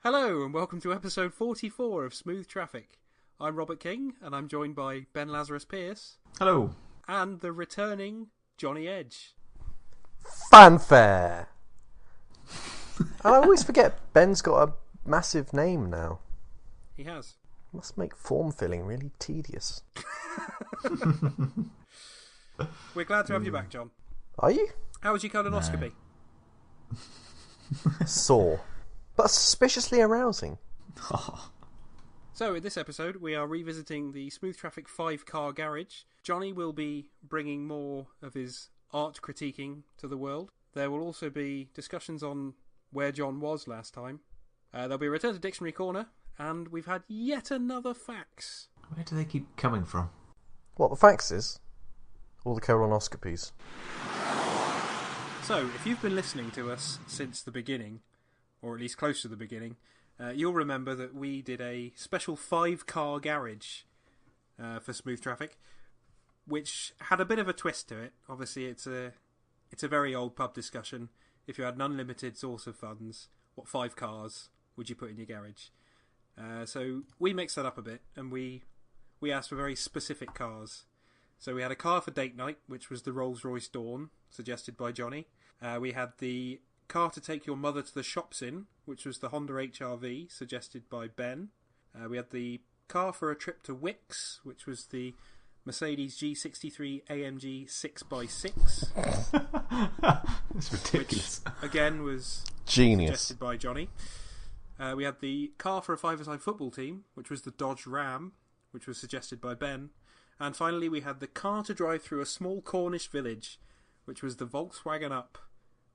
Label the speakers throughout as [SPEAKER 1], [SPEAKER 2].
[SPEAKER 1] Hello and welcome to episode 44 of Smooth Traffic. I'm Robert King and I'm joined by Ben Lazarus Pierce.
[SPEAKER 2] Hello.
[SPEAKER 1] And the returning Jonny Edge.
[SPEAKER 3] Fanfare! And I always forget Ben's got a massive name now.
[SPEAKER 1] He has.
[SPEAKER 3] Must make form filling really tedious.
[SPEAKER 1] We're glad to have you back, John.
[SPEAKER 3] Are you?
[SPEAKER 1] How was your colonoscopy?
[SPEAKER 3] Sore. But suspiciously arousing.
[SPEAKER 1] So, in this episode, we are revisiting the Smooth Traffic 5-car garage. Jonny will be bringing more of his art critiquing to the world. There will also be discussions on where John was last time. There'll be a return to Dictionary Corner, and we've had yet another fax.
[SPEAKER 2] Where do they keep coming from?
[SPEAKER 3] What, the faxes? All the colonoscopies?
[SPEAKER 1] So, if you've been listening to us since the beginning, or at least close to the beginning, you'll remember that we did a special 5-car garage for Smooth Traffic, which had a bit of a twist to it. Obviously, it's a very old pub discussion. If you had an unlimited source of funds, what 5 cars would you put in your garage? So we mixed that up a bit, and we asked for very specific cars. So we had a car for date night, which was the Rolls-Royce Dawn, suggested by Jonny. We had the car to take your mother to the shops in, which was the Honda HR-V, suggested by Ben. We had the car for a trip to Wicks, which was the Mercedes G63 AMG 6x6.
[SPEAKER 2] It's ridiculous.
[SPEAKER 1] Which, again, was
[SPEAKER 3] Genius.
[SPEAKER 1] suggested by Jonny. We had the car for a 5-a-side football team, which was the Dodge Ram, which was suggested by Ben. And finally, we had the car to drive through a small Cornish village, which was the Volkswagen Up,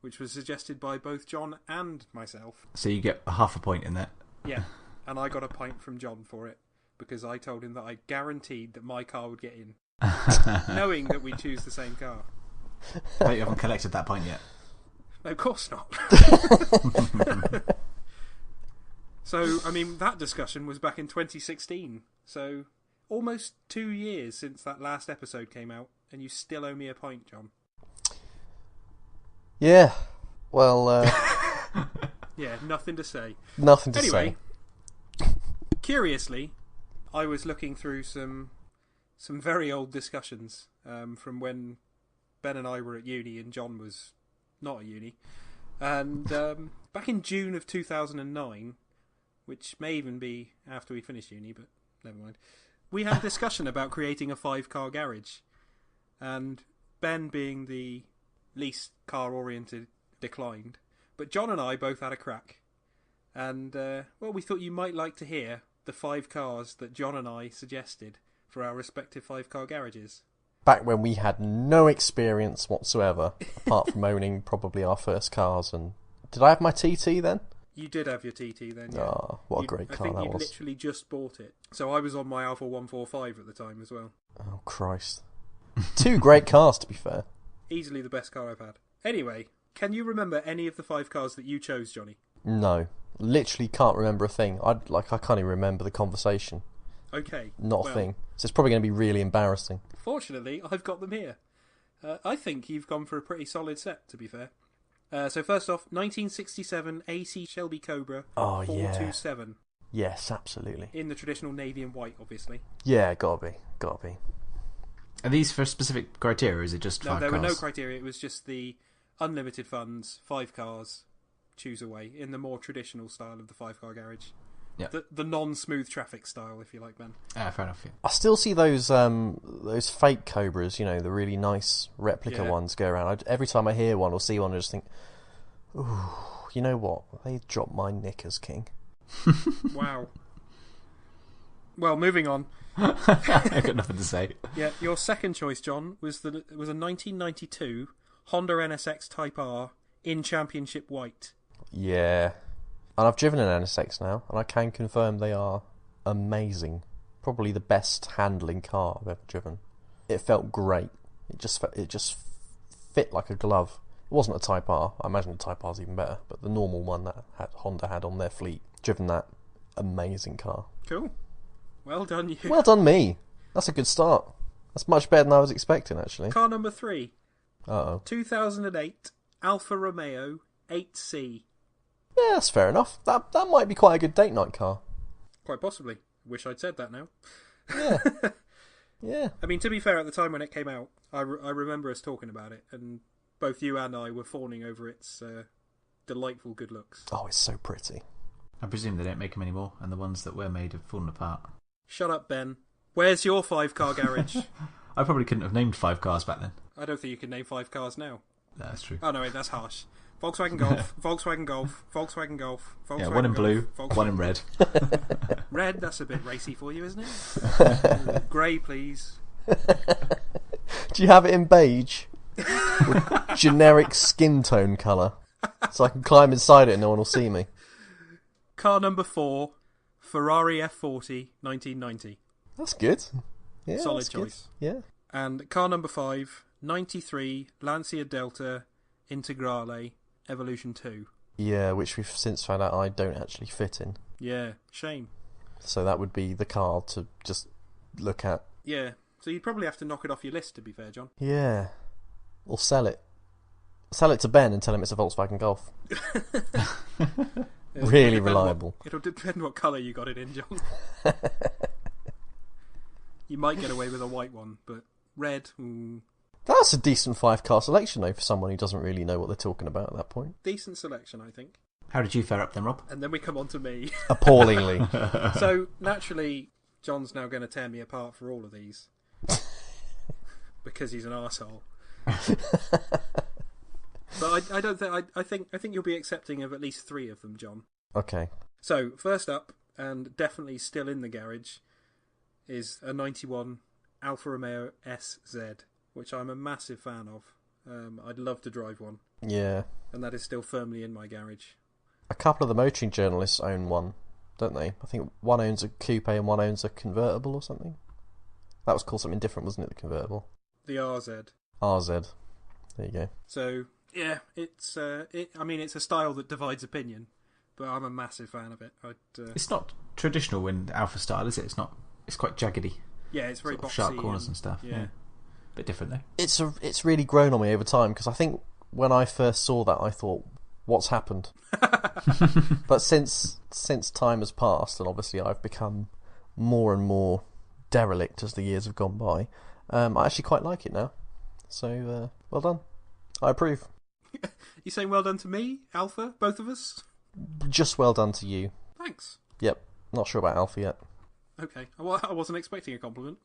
[SPEAKER 1] which was suggested by both John and myself.
[SPEAKER 2] So you get half a point in that.
[SPEAKER 1] Yeah, and I got a point from John for it, because I told him that I guaranteed that my car would get in, knowing that we'd choose the same car.
[SPEAKER 2] But you haven't collected that point yet.
[SPEAKER 1] No, of course not. So, I mean, that discussion was back in 2016, so almost 2 years since that last episode came out, and you still owe me a point, John.
[SPEAKER 3] Yeah. Well,
[SPEAKER 1] Yeah, nothing to say.
[SPEAKER 3] nothing to
[SPEAKER 1] Anyway,
[SPEAKER 3] say.
[SPEAKER 1] curiously, I was looking through some very old discussions from when Ben and I were at uni and John was not at uni. And back in June of 2009, which may even be after we finished uni, but never mind, we had a discussion about creating a 5-car garage. And Ben, being the least car-oriented, declined. But John and I both had a crack. And, well, we thought you might like to hear the 5 cars that John and I suggested for our respective 5-car garages.
[SPEAKER 3] Back when we had no experience whatsoever, apart from owning probably our first cars. And did I have my TT then?
[SPEAKER 1] You did have your TT then, yeah.
[SPEAKER 3] Oh, what a great car
[SPEAKER 1] I think
[SPEAKER 3] that
[SPEAKER 1] you'd
[SPEAKER 3] was.
[SPEAKER 1] literally just bought it. So I was on my Alpha 145 at the time as well.
[SPEAKER 3] Oh, Christ. 2 great cars, to be fair.
[SPEAKER 1] Easily the best car I've had. Anyway, can you remember any of the 5 cars that you chose, Jonny?
[SPEAKER 3] No. Literally can't remember a thing. I can't even remember the conversation.
[SPEAKER 1] Okay.
[SPEAKER 3] Not
[SPEAKER 1] well,
[SPEAKER 3] a thing. So it's probably going to be really embarrassing.
[SPEAKER 1] Fortunately, I've got them here. I think you've gone for a pretty solid set, to be fair. So first off, 1967 AC Shelby Cobra 427.
[SPEAKER 3] Yes, absolutely.
[SPEAKER 1] In the traditional navy and white, obviously.
[SPEAKER 3] Yeah, gotta be.
[SPEAKER 2] Are these for specific criteria, or is it just 5
[SPEAKER 1] No, there
[SPEAKER 2] cars?
[SPEAKER 1] were no criteria. It was just the unlimited funds, 5 cars, choose away, in the more traditional style of the 5-car garage.
[SPEAKER 2] Yeah.
[SPEAKER 1] The non-smooth traffic style, if you like, Ben.
[SPEAKER 2] Fair enough, yeah.
[SPEAKER 3] I still see those fake Cobras, you know, the really nice replica ones go around. Every time I hear one or see one, I just think, ooh, you know what? They dropped my knickers, King.
[SPEAKER 1] Wow. Well, moving on.
[SPEAKER 2] I've got nothing to say.
[SPEAKER 1] Yeah, your second choice, John, was a 1992 Honda NSX Type R in Championship White.
[SPEAKER 3] Yeah. And I've driven an NSX now, and I can confirm they are amazing. Probably the best handling car I've ever driven. It felt great. It just fit like a glove. It wasn't a Type R. I imagine the Type R is even better, but the normal one that Honda had on their fleet. Driven that. Amazing car.
[SPEAKER 1] Cool. Well done, you.
[SPEAKER 3] Well done, me. That's a good start. That's much better than I was expecting, actually.
[SPEAKER 1] Car number 3.
[SPEAKER 3] Uh-oh.
[SPEAKER 1] 2008 Alfa Romeo 8C.
[SPEAKER 3] Yeah, that's fair enough. That might be quite a good date night car.
[SPEAKER 1] Quite possibly. Wish I'd said that now.
[SPEAKER 3] Yeah. Yeah.
[SPEAKER 1] I mean, to be fair, at the time when it came out, I remember us talking about it, and both you and I were fawning over its delightful good looks.
[SPEAKER 3] Oh, it's so pretty.
[SPEAKER 2] I presume they don't make them anymore, and the ones that were made have fallen apart.
[SPEAKER 1] Shut up, Ben. Where's your 5-car garage?
[SPEAKER 2] I probably couldn't have named 5 cars back then.
[SPEAKER 1] I don't think you can name 5 cars now.
[SPEAKER 2] That's true.
[SPEAKER 1] Oh, no, wait, that's harsh. Volkswagen Golf, Volkswagen Golf, Volkswagen Golf, Volkswagen
[SPEAKER 2] Yeah, one in
[SPEAKER 1] Golf,
[SPEAKER 2] blue,
[SPEAKER 1] Volkswagen...
[SPEAKER 2] one in red.
[SPEAKER 1] Red, that's a bit racy for you, isn't it? Grey, please.
[SPEAKER 3] Do you have it in beige? With generic skin tone colour? So I can climb inside it and no one will see me.
[SPEAKER 1] Car number 4, Ferrari F40, 1990.
[SPEAKER 3] That's good. Yeah,
[SPEAKER 1] Solid
[SPEAKER 3] that's
[SPEAKER 1] choice.
[SPEAKER 3] Good. Yeah.
[SPEAKER 1] And car number 5, 93, Lancia Delta Integrale Evolution 2.
[SPEAKER 3] Yeah, which we've since found out I don't actually fit in.
[SPEAKER 1] Yeah, shame.
[SPEAKER 3] So that would be the car to just look at.
[SPEAKER 1] Yeah, so you'd probably have to knock it off your list, to be fair, John.
[SPEAKER 3] Yeah. Or sell it. Sell it to Ben and tell him it's a Volkswagen Golf. Really reliable.
[SPEAKER 1] It'll depend what colour you got it in, John. You might get away with a white one, but red...
[SPEAKER 3] That's a decent 5-car selection, though, for someone who doesn't really know what they're talking about at that point.
[SPEAKER 1] Decent selection, I think.
[SPEAKER 2] How did you fare up then, Rob?
[SPEAKER 1] And then we come on to me.
[SPEAKER 3] Appallingly.
[SPEAKER 1] So, naturally, John's now going to tear me apart for all of these. Because he's an arsehole. But I don't think... I think you'll be accepting of at least 3 of them, John.
[SPEAKER 3] Okay.
[SPEAKER 1] So, first up, and definitely still in the garage, is a 91 Alfa Romeo SZ, which I'm a massive fan of. I'd love to drive one.
[SPEAKER 3] Yeah.
[SPEAKER 1] And that is still firmly in my garage.
[SPEAKER 3] A couple of the motoring journalists own one, don't they? I think one owns a coupe and one owns a convertible or something. That was called something different, wasn't it, the convertible?
[SPEAKER 1] The RZ.
[SPEAKER 3] RZ. There you go.
[SPEAKER 1] So, yeah, it's a style that divides opinion, but I'm a massive fan of it.
[SPEAKER 2] It's not traditional in Alpha style, is it? It's quite jaggedy.
[SPEAKER 1] Yeah, it's very
[SPEAKER 2] sort of
[SPEAKER 1] boxy.
[SPEAKER 2] sharp corners and stuff.
[SPEAKER 1] Yeah.
[SPEAKER 2] Bit different though.
[SPEAKER 3] It's really grown on me over time, because I think when I first saw that I thought, what's happened? But since time has passed, and obviously I've become more and more derelict as the years have gone by, I actually quite like it now. So, well done. I approve.
[SPEAKER 1] You saying well done to me, Alpha, both of us?
[SPEAKER 3] Just well done to you.
[SPEAKER 1] Thanks.
[SPEAKER 3] Yep. Not sure about Alpha yet.
[SPEAKER 1] Okay. Well, I wasn't expecting a compliment.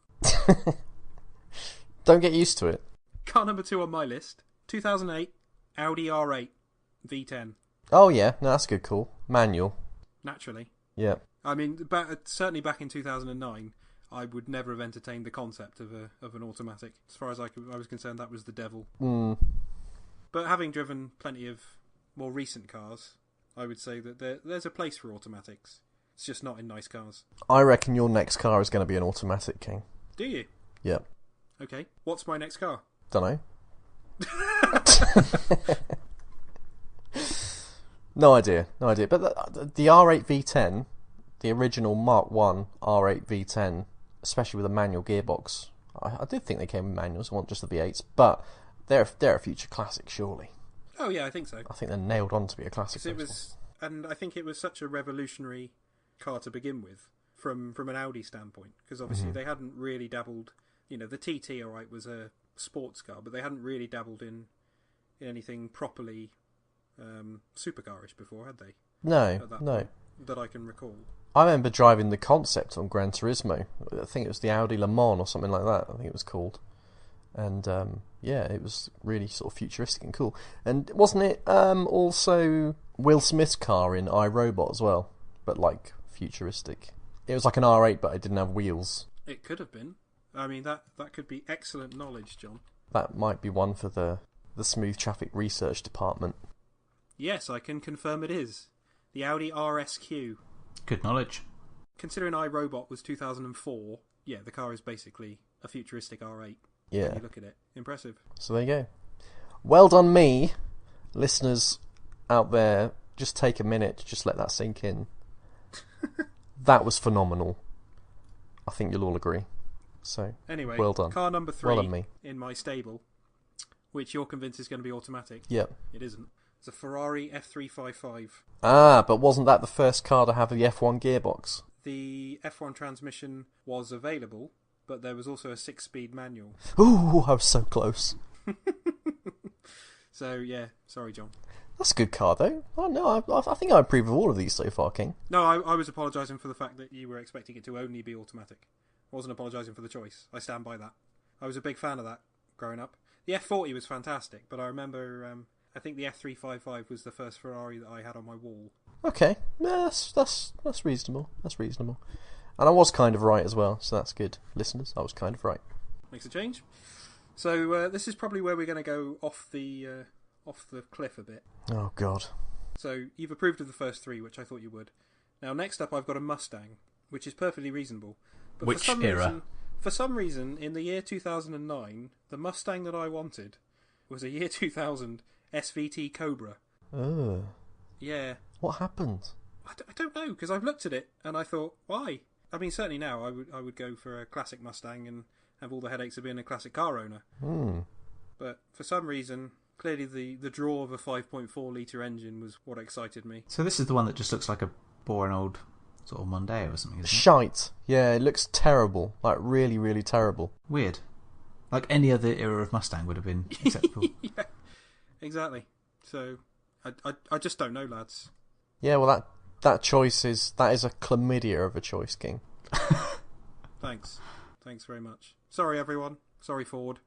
[SPEAKER 3] Don't get used to it.
[SPEAKER 1] Car number 2 on my list, 2008 Audi R8 V10.
[SPEAKER 3] Oh yeah, no, that's a good call. Manual.
[SPEAKER 1] Naturally.
[SPEAKER 3] Yeah.
[SPEAKER 1] I mean, certainly back in 2009, I would never have entertained the concept of an automatic. As far as I was concerned, that was the devil.
[SPEAKER 3] Mm.
[SPEAKER 1] But having driven plenty of more recent cars, I would say that there's a place for automatics. It's just not in nice cars.
[SPEAKER 3] I reckon your next car is going to be an automatic, King.
[SPEAKER 1] Do you?
[SPEAKER 3] Yep.
[SPEAKER 1] Okay. What's my next car?
[SPEAKER 3] Dunno. No idea. But the R8 V10, the original Mark 1 R8 V10, especially with a manual gearbox, I did think they came with manuals, I want just the V8s, but they're a future classic, surely.
[SPEAKER 1] Oh yeah, I think so.
[SPEAKER 3] I think they're nailed on to be a classic.
[SPEAKER 1] And I think it was such a revolutionary car to begin with, from an Audi standpoint, because obviously they hadn't really dabbled. You know, the TT, alright, was a sports car, but they hadn't really dabbled in anything properly supercarish before, had they?
[SPEAKER 3] No.
[SPEAKER 1] Point, that I can recall.
[SPEAKER 3] I remember driving the concept on Gran Turismo. I think it was the Audi Le Mans or something like that, I think it was called. And yeah, it was really sort of futuristic and cool. And wasn't it also Will Smith's car in iRobot as well? But like futuristic. It was like an R8, but it didn't have wheels.
[SPEAKER 1] It could have been. I mean, that could be excellent knowledge, John.
[SPEAKER 3] That might be one for the Smooth Traffic Research Department.
[SPEAKER 1] Yes, I can confirm it is. The Audi RSQ.
[SPEAKER 2] Good knowledge.
[SPEAKER 1] Considering iRobot was 2004, yeah, the car is basically a futuristic R8.
[SPEAKER 3] Yeah.
[SPEAKER 1] When you look at it. Impressive.
[SPEAKER 3] So there you go. Well done me. Listeners out there, just take a minute to just let that sink in. That was phenomenal. I think you'll all agree. So,
[SPEAKER 1] anyway,
[SPEAKER 3] well done.
[SPEAKER 1] Car number 3
[SPEAKER 3] well done me.
[SPEAKER 1] in my stable, which you're convinced is going to be automatic.
[SPEAKER 3] Yep.
[SPEAKER 1] It isn't. It's a Ferrari F355.
[SPEAKER 3] Ah, but wasn't that the first car to have the F1 gearbox?
[SPEAKER 1] The F1 transmission was available, but there was also a 6-speed manual.
[SPEAKER 3] Ooh, I was so close.
[SPEAKER 1] So, yeah, sorry, John.
[SPEAKER 3] That's a good car, though. Oh, no, I think I approve of all of these so far, King.
[SPEAKER 1] No, I was apologising for the fact that you were expecting it to only be automatic. I wasn't apologising for the choice. I stand by that. I was a big fan of that growing up. The F40 was fantastic, but I remember, I think the F355 was the first Ferrari that I had on my wall.
[SPEAKER 3] Okay, yeah, that's reasonable. That's reasonable. And I was kind of right as well, so that's good. Listeners, I was kind of right.
[SPEAKER 1] Makes a change. So this is probably where we're going to go off the cliff a bit.
[SPEAKER 3] Oh, God.
[SPEAKER 1] So you've approved of the first three, which I thought you would. Now, next up, I've got a Mustang, which is perfectly reasonable. But
[SPEAKER 2] Which era?
[SPEAKER 1] For some reason, in the year 2009, the Mustang that I wanted was a year 2000 SVT Cobra.
[SPEAKER 3] Oh.
[SPEAKER 1] Yeah.
[SPEAKER 3] What happened?
[SPEAKER 1] I don't know, because I've looked at it and I thought, why? I mean, certainly now I would go for a classic Mustang and have all the headaches of being a classic car owner. But for some reason, clearly the draw of a 5.4 litre engine was what excited me.
[SPEAKER 2] So this is the one that just looks like a boring old sort of Mondeo or something, isn't it?
[SPEAKER 3] Shite. Yeah, it looks terrible. Like, really, really terrible.
[SPEAKER 2] Weird. Like any other era of Mustang would have been acceptable.
[SPEAKER 1] Yeah, exactly. So, I just don't know, lads.
[SPEAKER 3] Yeah, well, that choice is a chlamydia of a choice, King.
[SPEAKER 1] Thanks very much. Sorry, everyone. Sorry, Ford.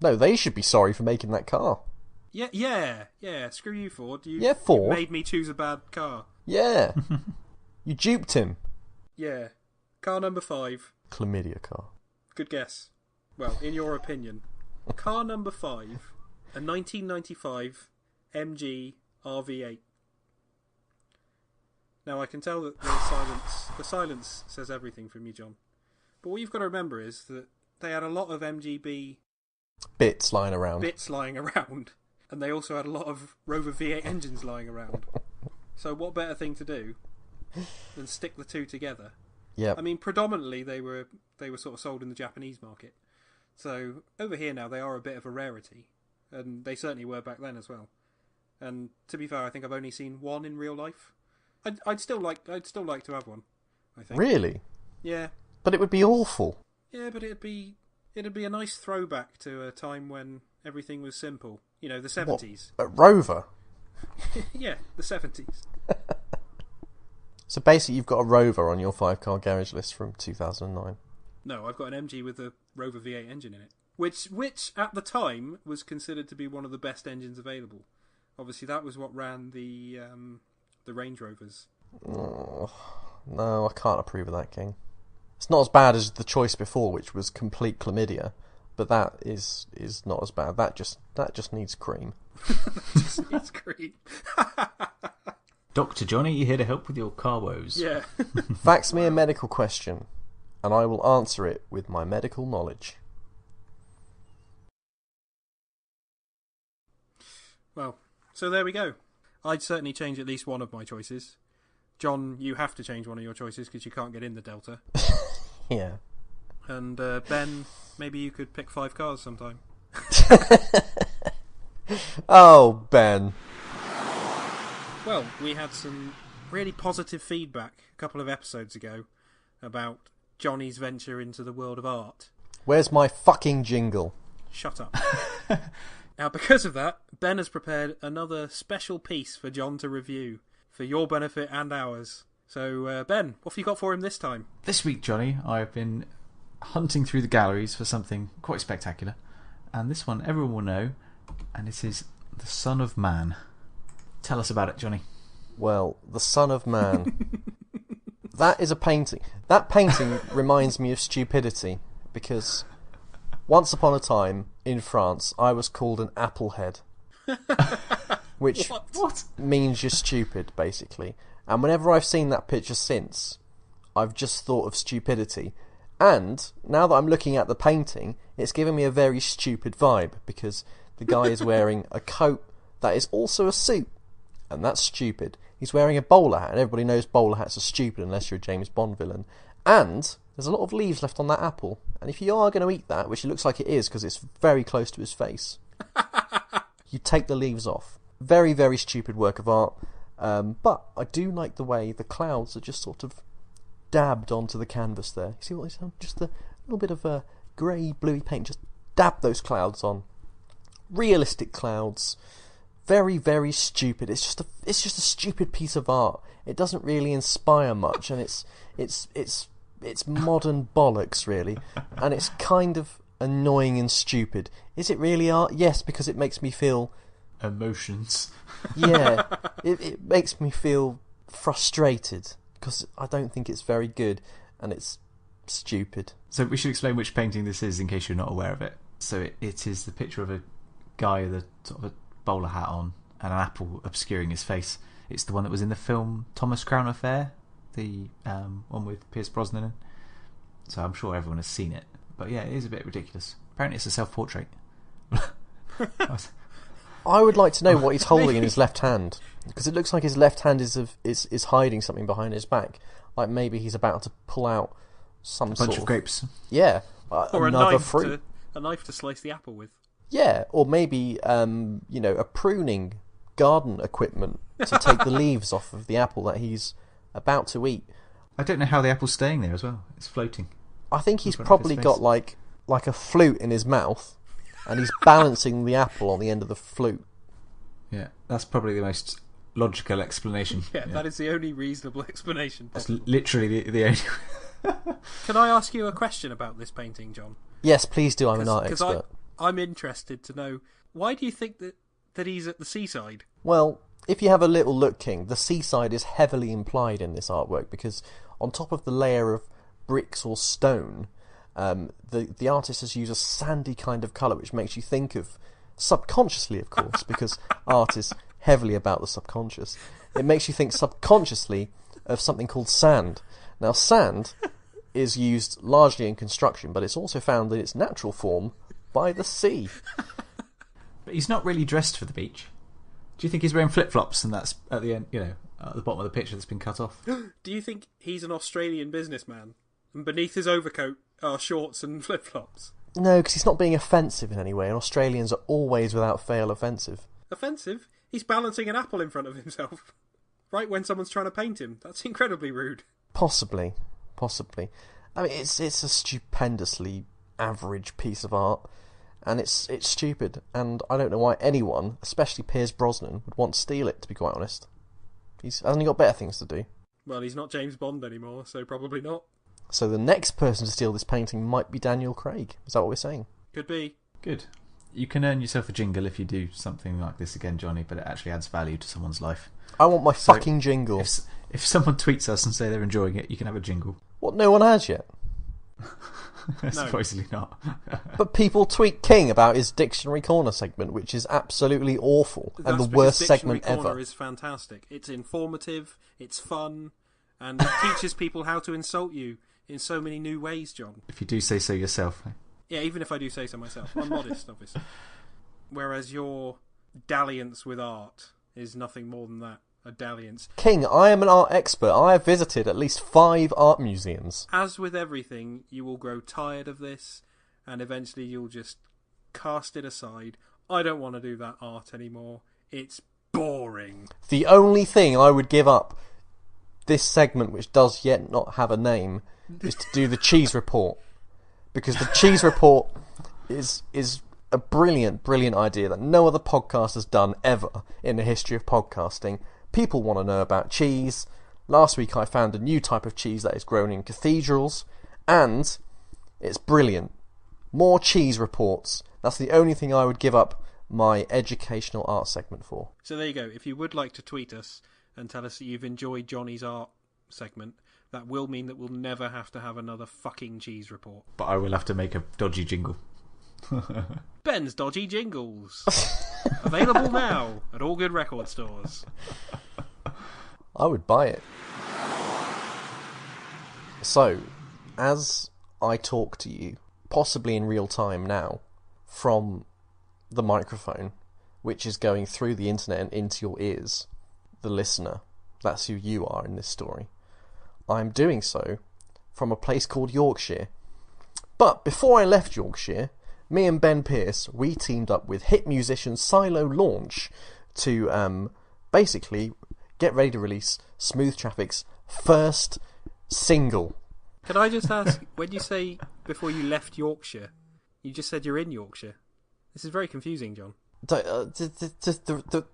[SPEAKER 3] No, they should be sorry for making that car.
[SPEAKER 1] Yeah. Screw you, Ford.
[SPEAKER 3] Ford.
[SPEAKER 1] You made me choose a bad car.
[SPEAKER 3] Yeah. You duped him.
[SPEAKER 1] Yeah. Car number 5.
[SPEAKER 3] Chlamydia car.
[SPEAKER 1] Good guess. Well, in your opinion. Car number 5, a 1995 MG RV8. Now, I can tell that the silence says everything from you, John. But what you've got to remember is that they had a lot of MGB
[SPEAKER 3] bits lying around.
[SPEAKER 1] And they also had a lot of Rover V8 engines lying around. So what better thing to do than stick the two together?
[SPEAKER 3] Yeah.
[SPEAKER 1] I mean, predominantly they were sort of sold in the Japanese market. So over here now they are a bit of a rarity, and they certainly were back then as well. And to be fair, I think I've only seen one in real life. I'd still like to have one, I think.
[SPEAKER 3] Really?
[SPEAKER 1] Yeah.
[SPEAKER 3] But it would be awful.
[SPEAKER 1] Yeah, but it'd be a nice throwback to a time when everything was simple. You know, the 70s.
[SPEAKER 3] What? A Rover?
[SPEAKER 1] Yeah, the 70s.
[SPEAKER 3] So basically you've got a Rover on your 5-car garage list from 2009.
[SPEAKER 1] No, I've got an MG with a Rover V8 engine in it. Which at the time was considered to be one of the best engines available. Obviously that was what ran the Range Rovers.
[SPEAKER 3] Oh, no, I can't approve of that, King. It's not as bad as the choice before, which was complete chlamydia, but that is not as bad. That just needs cream.
[SPEAKER 1] Just needs cream.
[SPEAKER 2] Dr. Jonny, you here to help with your car woes?
[SPEAKER 1] Yeah.
[SPEAKER 3] Fax me a medical question, and I will answer it with my medical knowledge.
[SPEAKER 1] Well, so there we go. I'd certainly change at least one of my choices. John, you have to change one of your choices because you can't get in the Delta.
[SPEAKER 3] Yeah.
[SPEAKER 1] And Ben, maybe you could pick 5 cars sometime.
[SPEAKER 3] Oh, Ben.
[SPEAKER 1] Well, we had some really positive feedback a couple of episodes ago about Johnny's venture into the world of art.
[SPEAKER 3] Where's my fucking jingle?
[SPEAKER 1] Shut up. Now, because of that, Ben has prepared another special piece for John to review, for your benefit and ours. So, Ben, what have you got for him this time?
[SPEAKER 2] This week, Jonny, I've been hunting through the galleries for something quite spectacular. And this one everyone will know, and it is The Son of Man. Tell us about it, Jonny.
[SPEAKER 3] Well, The Son of Man. That is a painting. That painting reminds me of stupidity, because once upon a time, in France, I was called an applehead. Which
[SPEAKER 2] What?
[SPEAKER 3] means you're stupid, basically. And whenever I've seen that picture since, I've just thought of stupidity. And now that I'm looking at the painting, it's giving me a very stupid vibe, because the guy is wearing a coat that is also a suit, and that's stupid. He's wearing a bowler hat, and everybody knows bowler hats are stupid unless you're a James Bond villain. And there's a lot of leaves left on that apple, and if you are going to eat that, which it looks like it is because it's very close to his face, you take the leaves off. Very, very stupid work of art. But I do like the way the clouds are just sort of dabbed onto the canvas there. You see what he's done? Just a little bit of a grey, bluey paint. Just dab those clouds on. Realistic clouds. Very, very stupid. It's just a stupid piece of art. It doesn't really inspire much, and it's modern bollocks, really, and it's kind of annoying and stupid. Is it really art? Yes, because it makes me feel
[SPEAKER 2] emotions.
[SPEAKER 3] Yeah, it makes me feel frustrated because I don't think it's very good, and it's stupid.
[SPEAKER 2] So we should explain which painting this is in case you're not aware of it. So it is the picture of a guy with a sort of a bowler hat on and an apple obscuring his face. It's the one that was in the film Thomas Crown Affair, the one with Pierce Brosnan in. So I'm sure everyone has seen it. But yeah, it is a bit ridiculous. Apparently it's a self-portrait.
[SPEAKER 3] I would like to know what he's holding in his left hand, because it looks like his left hand is hiding something behind his back. Like maybe he's about to pull out some
[SPEAKER 2] bunch of grapes.
[SPEAKER 3] Yeah,
[SPEAKER 1] or
[SPEAKER 3] another fruit.
[SPEAKER 1] A knife to slice the apple with.
[SPEAKER 3] Yeah, or maybe a pruning garden equipment to take the leaves off of the apple that he's about to eat.
[SPEAKER 2] I don't know how the apple's staying there as well. It's floating.
[SPEAKER 3] I think he's probably got like a flute in his mouth, and he's balancing the apple on the end of the flute.
[SPEAKER 2] Yeah, that's probably the most logical explanation.
[SPEAKER 1] Yeah, that is the only reasonable explanation.
[SPEAKER 2] That's literally the only...
[SPEAKER 1] Can I ask you a question about this painting, John?
[SPEAKER 3] Yes, please do. I'm an art expert.
[SPEAKER 1] I'm interested to know, why do you think that he's at the seaside? Well,
[SPEAKER 3] if you have a little look, King, the seaside is heavily implied in this artwork, because on top of the layer of bricks or stone, the artist has used a sandy kind of colour, which makes you think of, subconsciously of course, because art is heavily about the subconscious, it makes you think subconsciously of something called sand. Now sand is used largely in construction, but it's also found in its natural form by the sea.
[SPEAKER 2] But he's not really dressed for the beach. Do you think he's wearing flip-flops and that's at the end, at the bottom of the picture that's been cut off?
[SPEAKER 1] Do you think he's an Australian businessman and beneath his overcoat are shorts and flip-flops?
[SPEAKER 3] No, because he's not being offensive in any way, and Australians are always without fail offensive.
[SPEAKER 1] Offensive? He's balancing an apple in front of himself. Right when someone's trying to paint him. That's incredibly rude.
[SPEAKER 3] Possibly. I mean, it's a stupendously average piece of art, and it's stupid, and I don't know why anyone, especially Pierce Brosnan, would want to steal it, to be quite honest. Hasn't he got better things to do?
[SPEAKER 1] Well, he's not James Bond anymore, so probably not.
[SPEAKER 3] So the next person to steal this painting might be Daniel Craig. Is that what we're saying?
[SPEAKER 1] Could be.
[SPEAKER 2] Good. You can earn yourself a jingle if you do something like this again, Johnny, but it actually adds value to someone's life.
[SPEAKER 3] I want my fucking jingle.
[SPEAKER 2] If someone tweets us and say they're enjoying it, you can have a jingle.
[SPEAKER 3] What, no one has yet?
[SPEAKER 2] Supposedly not.
[SPEAKER 3] But people tweet King about his Dictionary Corner segment, which is absolutely awful, and the worst segment ever.
[SPEAKER 1] Dictionary Corner is fantastic. It's informative, it's fun, and it teaches people how to insult you in so many new ways, John.
[SPEAKER 2] If you do say so yourself.
[SPEAKER 1] Yeah, even if I do say so myself. I'm modest, obviously. Whereas your dalliance with art is nothing more than that. A dalliance.
[SPEAKER 3] King, I am an art expert. I have visited at least 5 art museums.
[SPEAKER 1] As with everything, you will grow tired of this, and eventually you'll just cast it aside. I don't want to do that art anymore. It's boring.
[SPEAKER 3] The only thing I would give up this segment, which does yet not have a name, is to do the cheese report. Because the cheese report is a brilliant idea that no other podcast has done ever in the history of podcasting. People want to know about cheese. Last week I found a new type of cheese that is grown in cathedrals, and it's brilliant. More cheese reports. That's the only thing I would give up my educational art segment for.
[SPEAKER 1] So there you go. If you would like to tweet us and tell us that you've enjoyed Johnny's art segment, that will mean that we'll never have to have another fucking cheese report.
[SPEAKER 2] But I will have to make a dodgy jingle.
[SPEAKER 1] Ben's Dodgy Jingles. Available now at all good record stores.
[SPEAKER 3] I would buy it. So, as I talk to you, possibly in real time now, from the microphone, which is going through the internet and into your ears, the listener, that's who you are in this story, I'm doing so from a place called Yorkshire. But before I left Yorkshire, me and Ben Pearce, we teamed up with hit musician Cylo Lawnch to basically get ready to release Smooth Traffic's first single.
[SPEAKER 1] Can I just ask, when you say before you left Yorkshire, you just said you're in Yorkshire? This is very confusing, John.
[SPEAKER 3] The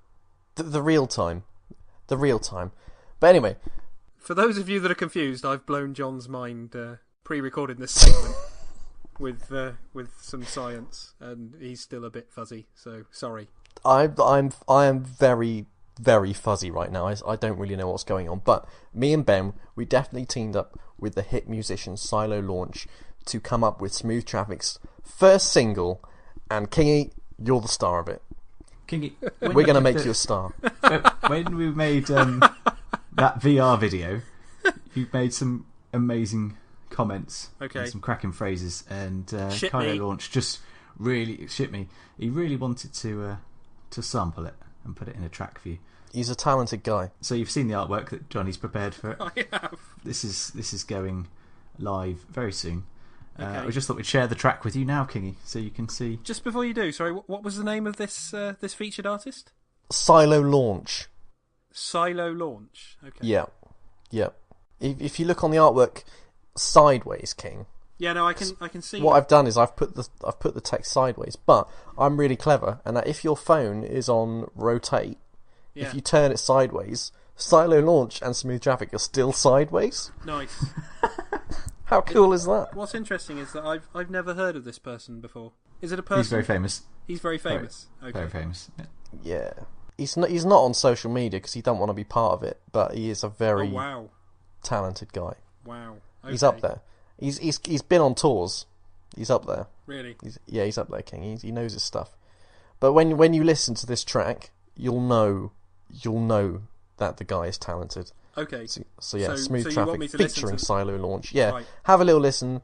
[SPEAKER 3] real time. The real time. But anyway.
[SPEAKER 1] For those of you that are confused, I've blown John's mind pre-recording this segment with some science, and he's still a bit fuzzy, so sorry.
[SPEAKER 3] I am very, very fuzzy right now. I don't really know what's going on. But me and Ben, we definitely teamed up with the hit musician Cylo Lawnch to come up with Smooth Traffic's first single, and Kingy, you're the star of it.
[SPEAKER 2] Kingy,
[SPEAKER 3] we're going to make you a star.
[SPEAKER 2] When we made that VR video, you made some amazing comments, and some cracking phrases, and Cylo Lawnch just really shit me. He really wanted to sample it and put it in a track for you.
[SPEAKER 3] He's a talented guy.
[SPEAKER 2] So you've seen the artwork that Johnny's prepared for it.
[SPEAKER 1] I have.
[SPEAKER 2] This is going live very soon. We just thought we'd share the track with you now, Kingy, so you can see.
[SPEAKER 1] Just before you do, sorry, what was the name of this featured artist?
[SPEAKER 3] Cylo Lawnch.
[SPEAKER 1] Cylo Lawnch. Okay.
[SPEAKER 3] Yeah. If you look on the artwork sideways, King.
[SPEAKER 1] Yeah, no, I can see.
[SPEAKER 3] What I've done is I've put the text sideways, but I'm really clever, and if your phone is on rotate, if you turn it sideways, Cylo Lawnch and Smooth Traffic are still sideways.
[SPEAKER 1] Nice.
[SPEAKER 3] How cool is that?
[SPEAKER 1] What's interesting is that I've never heard of this person before. Is it a person?
[SPEAKER 2] He's very famous.
[SPEAKER 1] He's very famous.
[SPEAKER 2] Very famous.
[SPEAKER 3] Yeah. He's not on social media because he don't want to be part of it, but he is a very talented guy.
[SPEAKER 1] Wow. Okay.
[SPEAKER 3] He's up there. He's been on tours. He's up there.
[SPEAKER 1] Really?
[SPEAKER 3] He's up there, King. He knows his stuff. But when you listen to this track, you'll know that the guy is talented.
[SPEAKER 1] Okay.
[SPEAKER 3] So yeah, Smooth
[SPEAKER 1] so
[SPEAKER 3] Traffic featuring Cylo Lawnch. Yeah, right. Have a little listen.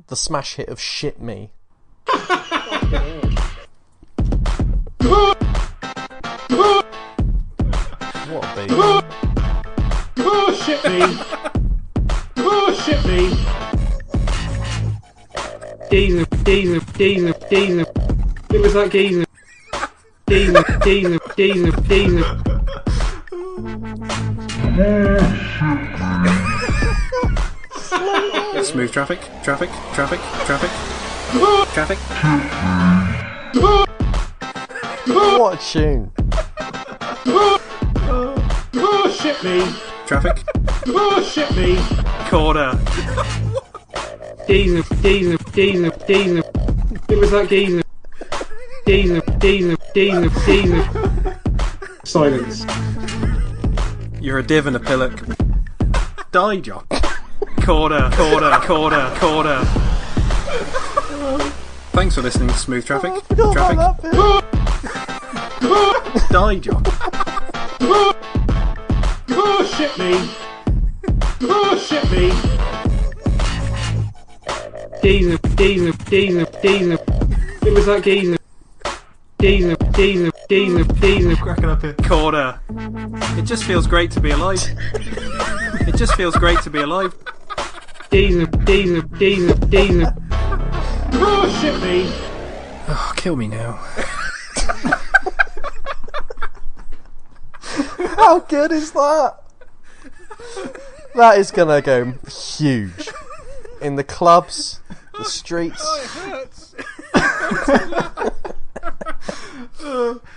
[SPEAKER 3] The smash hit of Shit Me. What a baby.
[SPEAKER 4] Oh, shit me. Oh, shit me. Geezer. It was like geezer. Geezer.
[SPEAKER 1] Smooth traffic.
[SPEAKER 3] What a tune.
[SPEAKER 4] Oh, shit me.
[SPEAKER 1] Traffic.
[SPEAKER 4] Oh, shit me.
[SPEAKER 1] Corner.
[SPEAKER 4] Geezer. It was like geezer. Geezer. Silence.
[SPEAKER 1] You're a div and a pillock. Die, John. Corner. Thanks for listening to Smooth Traffic. Die, John.
[SPEAKER 4] Oh, shit me. Geezer. It was like geezer. Geezer.
[SPEAKER 2] Cracking up here.
[SPEAKER 1] Corner. It just feels great to be alive.
[SPEAKER 4] Geezer. Oh, shit me.
[SPEAKER 1] Oh, kill me now.
[SPEAKER 3] How good is that? That is gonna go huge in the clubs, the streets.
[SPEAKER 1] Oh, it hurts.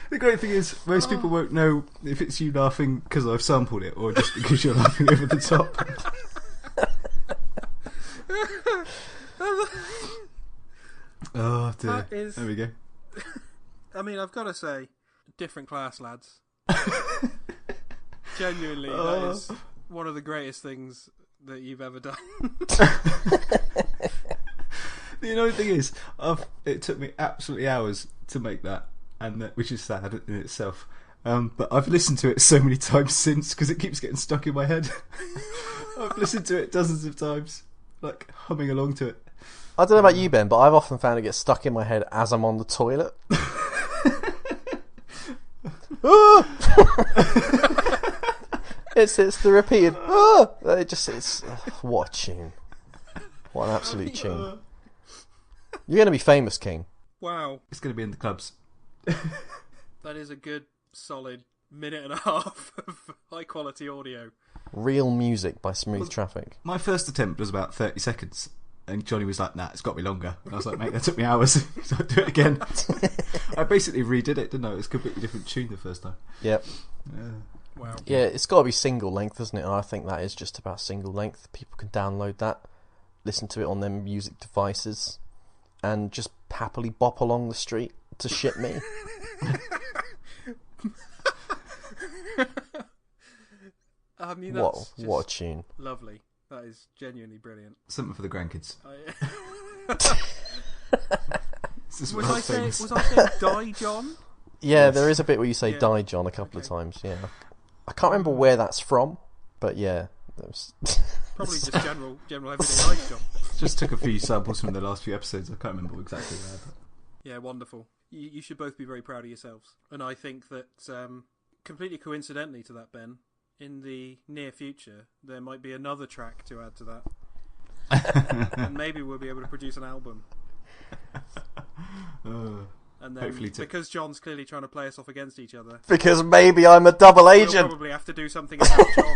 [SPEAKER 2] The great thing is, most people won't know if it's you laughing because I've sampled it or just because you're laughing over the top. Oh dear. There we go.
[SPEAKER 1] I mean, I've got to say, different class, lads. Genuinely, that is one of the greatest things that you've ever done.
[SPEAKER 2] The annoying thing is, it took me absolutely hours to make that, which is sad in itself. But I've listened to it so many times since because it keeps getting stuck in my head. I've listened to it dozens of times, like humming along to it.
[SPEAKER 3] I don't know about you, Ben, but I've often found it gets stuck in my head as I'm on the toilet. It's the repeated. It's what a tune! What an absolute tune! You're going to be famous, King.
[SPEAKER 1] Wow,
[SPEAKER 2] it's going to be in the clubs.
[SPEAKER 1] that is a good solid minute and a half of high quality audio.
[SPEAKER 3] Real music by Smooth Traffic.
[SPEAKER 2] My first attempt was about 30 seconds, and Jonny was like, nah, it's got to be longer. And I was like, mate, that took me hours. So I'd do it again. I basically redid it, didn't I? It was a completely different tune the first time.
[SPEAKER 3] Yep.
[SPEAKER 1] Wow.
[SPEAKER 3] Yeah, it's got to be single length, isn't it? And I think that is just about single length. People can download that, listen to it on their music devices, and just happily bop along the street to Shit Me.
[SPEAKER 1] I mean,
[SPEAKER 3] What a tune.
[SPEAKER 1] Lovely. That is genuinely brilliant.
[SPEAKER 2] Something for the grandkids.
[SPEAKER 1] Was I saying Die John?
[SPEAKER 3] Yeah,
[SPEAKER 2] Yes.
[SPEAKER 3] there is a bit where you say Die John a couple of times, yeah. I can't remember where that's from, but yeah.
[SPEAKER 1] Probably just general everyday life, John.
[SPEAKER 2] Just took a few samples from the last few episodes. I can't remember exactly where. But...
[SPEAKER 1] Yeah, wonderful. You should both be very proud of yourselves. And I think that, completely coincidentally to that, Ben, in the near future, there might be another track to add to that. And maybe we'll be able to produce an album. And then, because John's clearly trying to play us off against each other...
[SPEAKER 3] Because maybe I'm a double agent!
[SPEAKER 1] We'll probably have to do something about John.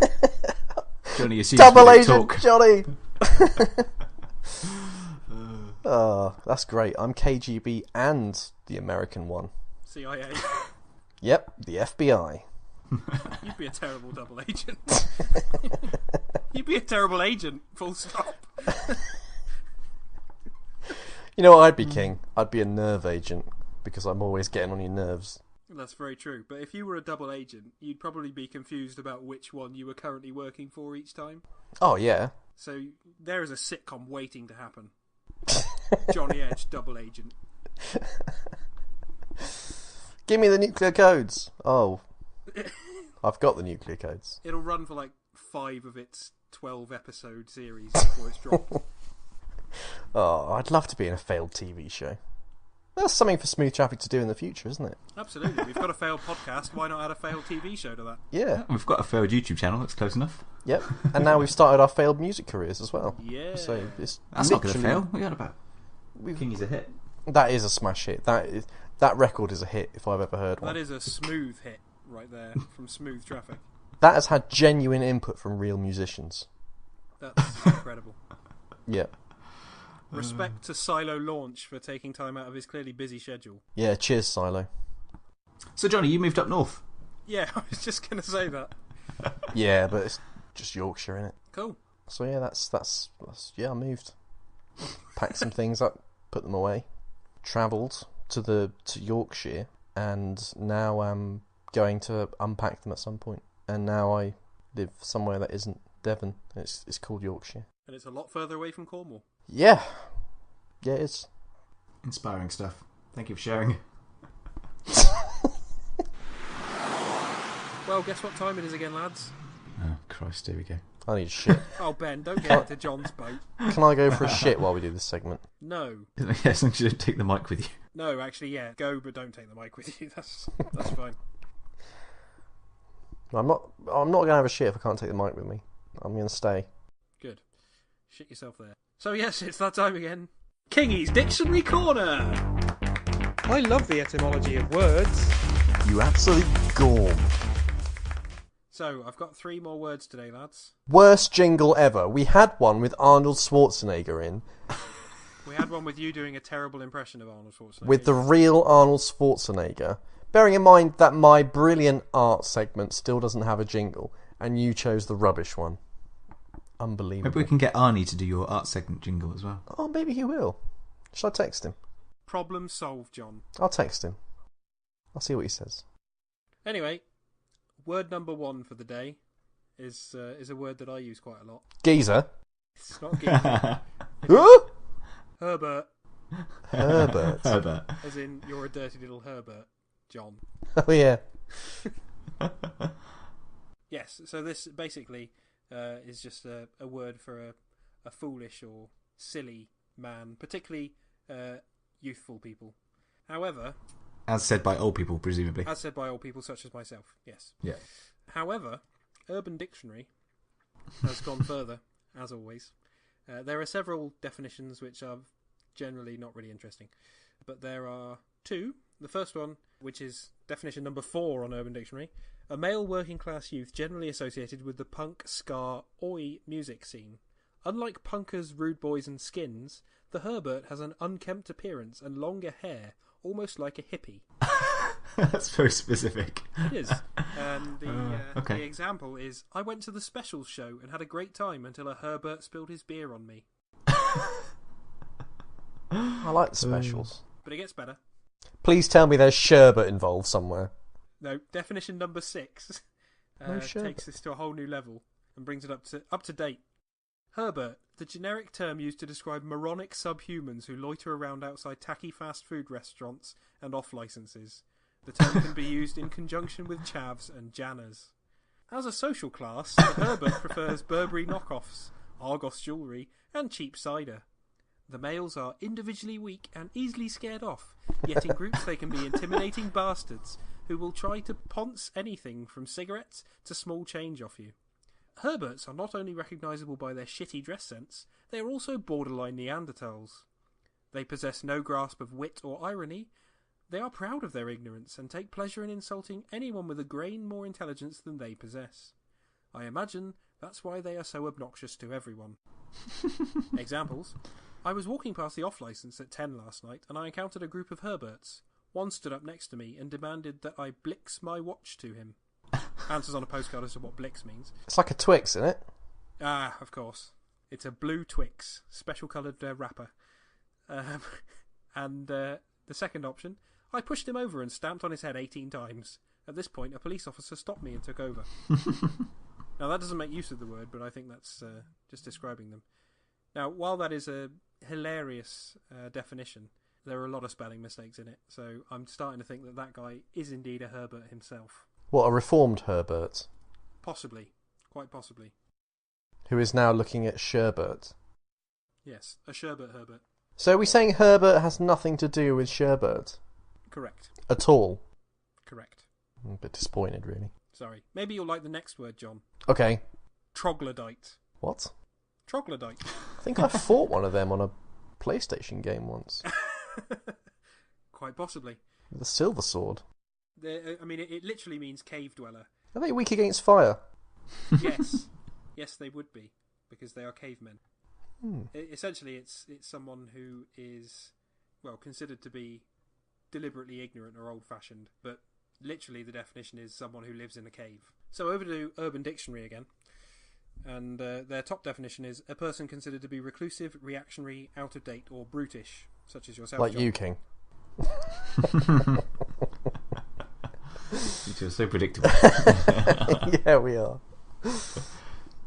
[SPEAKER 2] Jonny assumes
[SPEAKER 3] Double agent,
[SPEAKER 2] talk.
[SPEAKER 3] Jonny! Oh, that's great. I'm KGB and the American one.
[SPEAKER 1] CIA.
[SPEAKER 3] Yep, the FBI.
[SPEAKER 1] You'd be a terrible double agent. You'd be a terrible agent, full stop.
[SPEAKER 3] You know what I'd be, King? I'd be a nerve agent, because I'm always getting on your nerves.
[SPEAKER 1] That's very true. But if you were a double agent, you'd probably be confused about which one you were currently working for each time.
[SPEAKER 3] Oh, yeah.
[SPEAKER 1] So there is a sitcom waiting to happen. Jonny Edge, double agent.
[SPEAKER 3] Give me the nuclear codes. Oh. I've got the nuclear codes.
[SPEAKER 1] It'll run for like 5 of its 12 episode series before it's dropped.
[SPEAKER 3] Oh, I'd love to be in a failed TV show. That's something for Smooth Traffic to do in the future, isn't it?
[SPEAKER 1] Absolutely. We've got a failed podcast. Why not add a failed TV show to that?
[SPEAKER 3] Yeah.
[SPEAKER 2] We've got a failed YouTube channel. That's close enough.
[SPEAKER 3] Yep. And now we've started our failed music careers as well.
[SPEAKER 1] Yeah.
[SPEAKER 3] So it's
[SPEAKER 2] That's not going to fail. What are you on about? Kingy's a hit.
[SPEAKER 3] That is a smash hit. That record is a hit if I've ever heard one.
[SPEAKER 1] That is a smooth hit right there from Smooth Traffic.
[SPEAKER 3] That has had genuine input from real musicians.
[SPEAKER 1] That's incredible.
[SPEAKER 3] Yep.
[SPEAKER 1] Respect to Cylo Launch for taking time out of his clearly busy schedule.
[SPEAKER 3] Yeah, cheers, Cylo.
[SPEAKER 2] So, Jonny, you moved up north.
[SPEAKER 1] Yeah, I was just going to say that.
[SPEAKER 3] Yeah, but it's just Yorkshire, innit?
[SPEAKER 1] Cool.
[SPEAKER 3] So yeah, that's yeah, I moved. Packed some things up, put them away. Travelled to Yorkshire, and now I'm going to unpack them at some point. And now I live somewhere that isn't Devon. It's called Yorkshire.
[SPEAKER 1] And it's a lot further away from Cornwall.
[SPEAKER 3] Yeah. Yeah, it is.
[SPEAKER 2] Inspiring stuff. Thank you for sharing.
[SPEAKER 1] Well, guess what time it is again, lads?
[SPEAKER 2] Oh, Christ, here we go.
[SPEAKER 3] I need a shit.
[SPEAKER 1] Oh, Ben, don't get into John's boat.
[SPEAKER 3] Can I go for a shit while we do this segment?
[SPEAKER 1] No.
[SPEAKER 2] Yeah, as long as you don't take the mic with you.
[SPEAKER 1] No, actually, yeah. Go, but don't take the mic with you. That's fine.
[SPEAKER 3] I'm not going to have a shit if I can't take the mic with me. I'm going to stay.
[SPEAKER 1] Good. Shit yourself there. So yes, it's that time again. Kingy's Dictionary Corner! I love the etymology of words.
[SPEAKER 3] You absolute gorm.
[SPEAKER 1] So, I've got 3 more words today, lads.
[SPEAKER 3] Worst jingle ever. We had one with Arnold Schwarzenegger in.
[SPEAKER 1] We had one with you doing a terrible impression of Arnold Schwarzenegger.
[SPEAKER 3] With the real Arnold Schwarzenegger. Bearing in mind that my brilliant art segment still doesn't have a jingle, and you chose the rubbish one. Unbelievable.
[SPEAKER 2] Maybe we can get Arnie to do your art segment jingle as well.
[SPEAKER 3] Oh, maybe he will. Shall I text him?
[SPEAKER 1] Problem solved, John.
[SPEAKER 3] I'll text him. I'll see what he says.
[SPEAKER 1] Anyway, word number 1 for the day is a word that I use quite a lot.
[SPEAKER 3] Geezer.
[SPEAKER 1] It's not geezer. Herbert.
[SPEAKER 3] Herbert.
[SPEAKER 2] Herbert.
[SPEAKER 1] As in, you're a dirty little Herbert, John.
[SPEAKER 3] Oh, yeah.
[SPEAKER 1] Yes, so this basically is just a word for a foolish or silly man, particularly youthful people. However...
[SPEAKER 2] As said by old people, presumably.
[SPEAKER 1] As said by old people such as myself, yes.
[SPEAKER 2] Yeah.
[SPEAKER 1] However, Urban Dictionary has gone further, as always. There are several definitions which are generally not really interesting, but there are 2. The first one, which is definition number 4 on Urban Dictionary. A male working class youth generally associated with the punk, ska, oi music scene. Unlike punkers, rude boys and skins, the Herbert has an unkempt appearance and longer hair, almost like a hippie.
[SPEAKER 2] That's very specific.
[SPEAKER 1] It is. And the example is, I went to the Specials show and had a great time until a Herbert spilled his beer on me.
[SPEAKER 3] I like the Specials.
[SPEAKER 1] But it gets better.
[SPEAKER 3] Please tell me there's sherbet involved somewhere.
[SPEAKER 1] No, definition number 6 takes this to a whole new level and brings it up to date. Herbert, the generic term used to describe moronic subhumans who loiter around outside tacky fast food restaurants and off licenses. The term can be used in conjunction with chavs and janners. As a social class, the Herbert prefers Burberry knockoffs, Argos jewellery, and cheap cider. The males are individually weak and easily scared off, yet in groups they can be intimidating bastards who will try to ponce anything from cigarettes to small change off you. Herberts are not only recognisable by their shitty dress sense, they are also borderline Neanderthals. They possess no grasp of wit or irony. They are proud of their ignorance and take pleasure in insulting anyone with a grain more intelligence than they possess. I imagine that's why they are so obnoxious to everyone. Examples. I was walking past the off-licence at 10 last night and I encountered a group of Herberts. One stood up next to me and demanded that I blix my watch to him. Answers on a postcard as to what blix means.
[SPEAKER 3] It's like a Twix, isn't it?
[SPEAKER 1] Ah, of course. It's a blue Twix, special coloured wrapper. And the second option, I pushed him over and stamped on his head 18 times. At this point, a police officer stopped me and took over. Now, that doesn't make use of the word, but I think that's just describing them. Now, while that is a hilarious definition, there are a lot of spelling mistakes in it, so I'm starting to think that guy is indeed a Herbert himself.
[SPEAKER 3] What, a reformed Herbert?
[SPEAKER 1] Possibly. Quite possibly.
[SPEAKER 3] Who is now looking at sherbet?
[SPEAKER 1] Yes, a sherbet Herbert.
[SPEAKER 3] So are we saying Herbert has nothing to do with sherbet?
[SPEAKER 1] Correct.
[SPEAKER 3] At all?
[SPEAKER 1] Correct.
[SPEAKER 3] I'm a bit disappointed, really.
[SPEAKER 1] Sorry. Maybe you'll like the next word, John.
[SPEAKER 3] Okay.
[SPEAKER 1] Troglodyte.
[SPEAKER 3] What?
[SPEAKER 1] Troglodyte.
[SPEAKER 3] I think I fought one of them on a PlayStation game once.
[SPEAKER 1] Quite possibly.
[SPEAKER 3] With a silver sword.
[SPEAKER 1] It literally means cave dweller.
[SPEAKER 3] Are they weak against fire?
[SPEAKER 1] Yes. Yes, they would be, because they are cavemen. Essentially, it's someone who is, well, considered to be deliberately ignorant or old-fashioned, but literally the definition is someone who lives in a cave. So over to Urban Dictionary again, and their top definition is a person considered to be reclusive, reactionary, out of date, or brutish, such as yourself,
[SPEAKER 3] like
[SPEAKER 1] John.
[SPEAKER 3] you, King.
[SPEAKER 2] You two are so predictable.
[SPEAKER 3] Yeah, we are.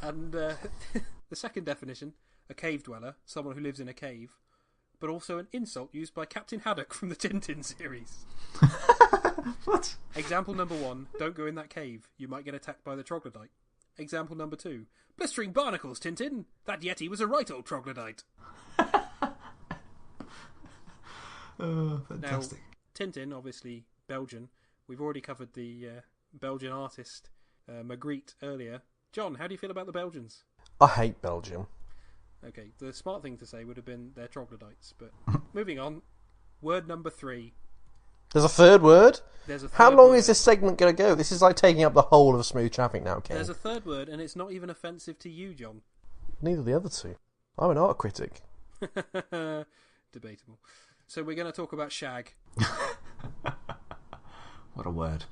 [SPEAKER 1] And the second definition, a cave dweller, someone who lives in a cave, but also an insult used by Captain Haddock from the Tintin series.
[SPEAKER 2] What?
[SPEAKER 1] Example number 1, don't go in that cave, you might get attacked by the troglodyte. Example number 2, blistering barnacles, Tintin, that Yeti was a right old troglodyte.
[SPEAKER 2] Oh, fantastic.
[SPEAKER 1] Now, Tintin, obviously Belgian. We've already covered the Belgian artist Magritte earlier. John, how do you feel about the Belgians?
[SPEAKER 3] I hate Belgium.
[SPEAKER 1] Okay, the smart thing to say would have been they're troglodytes, but moving on. Word number 3.
[SPEAKER 3] There's a third word?
[SPEAKER 1] There's a third
[SPEAKER 3] How long
[SPEAKER 1] word.
[SPEAKER 3] is this segment going to go? This is like taking up the whole of Smooth Traffic now, King.
[SPEAKER 1] There's a third word, and it's not even offensive to you, John.
[SPEAKER 3] Neither the other two. I'm an art critic.
[SPEAKER 1] Debatable. So we're going to talk about shag.
[SPEAKER 2] What a word.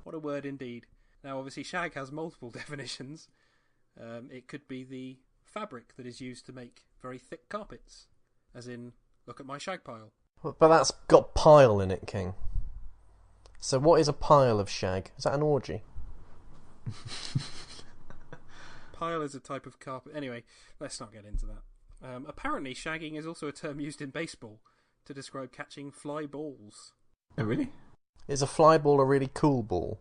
[SPEAKER 1] What a word indeed. Now, obviously, shag has multiple definitions. It could be the fabric that is used to make very thick carpets. As in, look at my shag pile.
[SPEAKER 3] But that's got pile in it, King. So what is a pile of shag? Is that an orgy?
[SPEAKER 1] Pile is a type of carpet. Anyway, let's not get into that. Apparently, shagging is also a term used in baseball to describe catching fly balls.
[SPEAKER 2] Oh, really?
[SPEAKER 3] Is a fly ball a really cool ball?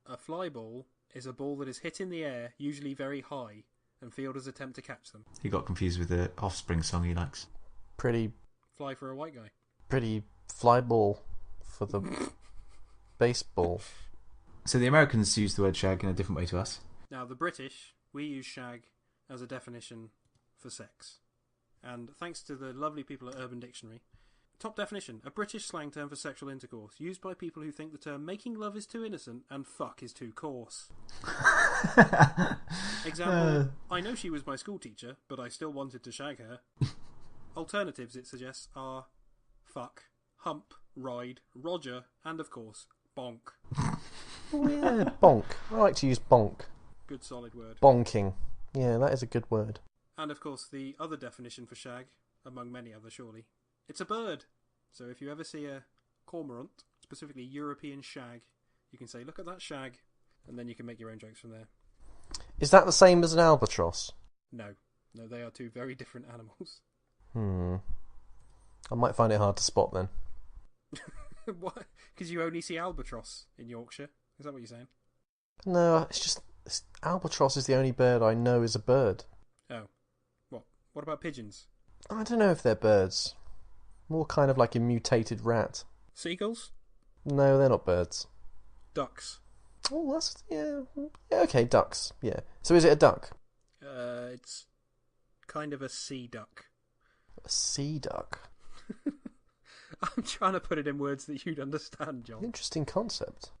[SPEAKER 1] A fly ball is a ball that is hit in the air, usually very high, and fielders attempt to catch them.
[SPEAKER 2] He got confused with the Offspring song he likes.
[SPEAKER 3] Pretty
[SPEAKER 1] Fly for a white guy.
[SPEAKER 3] fly ball for the baseball.
[SPEAKER 2] So the Americans use the word shag in a different way to us.
[SPEAKER 1] Now, the British, we use shag as a definition for sex. And thanks to the lovely people at Urban Dictionary, Top definition: a British slang term for sexual intercourse, used by people who think the term making love is too innocent and fuck is too coarse. Example: I know she was my school teacher, but I still wanted to shag her. Alternatives, it suggests, are fuck, hump, ride, Roger, and of course, bonk.
[SPEAKER 3] Oh yeah, bonk. I like to use bonk.
[SPEAKER 1] Good solid word.
[SPEAKER 3] Bonking. Yeah, that is a good word.
[SPEAKER 1] And of course, the other definition for shag, among many others surely, it's a bird. So if you ever see a cormorant, specifically European shag, you can say, look at that shag, and then you can make your own jokes from there.
[SPEAKER 3] Is that the same as an albatross?
[SPEAKER 1] No, they are two very different animals.
[SPEAKER 3] I might find it hard to spot then.
[SPEAKER 1] What? Because you only see albatross in Yorkshire? Is that what you're saying?
[SPEAKER 3] No, it's just albatross is the only bird I know is a bird.
[SPEAKER 1] Oh. What about pigeons?
[SPEAKER 3] I don't know if they're birds. More kind of like a mutated rat.
[SPEAKER 1] Seagulls?
[SPEAKER 3] No, they're not birds.
[SPEAKER 1] Ducks?
[SPEAKER 3] Oh, that's... Yeah, okay, ducks. Yeah. So is it a duck?
[SPEAKER 1] It's kind of a sea duck.
[SPEAKER 3] A sea duck?
[SPEAKER 1] I'm trying to put it in words that you'd understand, John.
[SPEAKER 3] Interesting concept.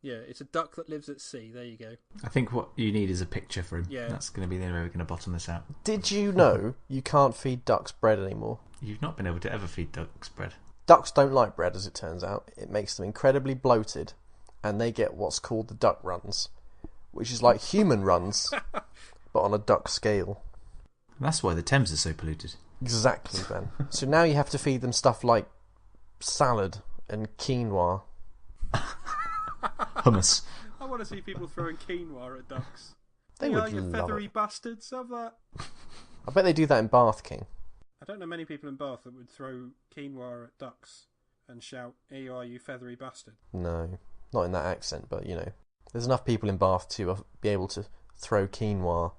[SPEAKER 1] Yeah, it's a duck that lives at sea. There you go.
[SPEAKER 2] I think what you need is a picture for him.
[SPEAKER 1] Yeah.
[SPEAKER 2] That's going to be the only way we're going to bottom this out.
[SPEAKER 3] Did you know you can't feed ducks bread anymore?
[SPEAKER 2] You've not been able to ever feed ducks bread.
[SPEAKER 3] Ducks don't like bread, as it turns out. It makes them incredibly bloated, and they get what's called the duck runs, which is like human runs, but on a duck scale.
[SPEAKER 2] That's why the Thames is so polluted.
[SPEAKER 3] Exactly, Ben. So now you have to feed them stuff like salad and quinoa.
[SPEAKER 2] Hummus.
[SPEAKER 1] I want to see people throwing quinoa at ducks.
[SPEAKER 3] They
[SPEAKER 1] Yeah,
[SPEAKER 3] would
[SPEAKER 1] you
[SPEAKER 3] love
[SPEAKER 1] feathery
[SPEAKER 3] it.
[SPEAKER 1] bastards, have that.
[SPEAKER 3] I bet they do that in Bath, King.
[SPEAKER 1] I don't know many people in Bath that would throw quinoa at ducks and shout, "Here you are, you feathery bastard."
[SPEAKER 3] No, not in that accent, but you know. There's enough people in Bath to be able to throw quinoa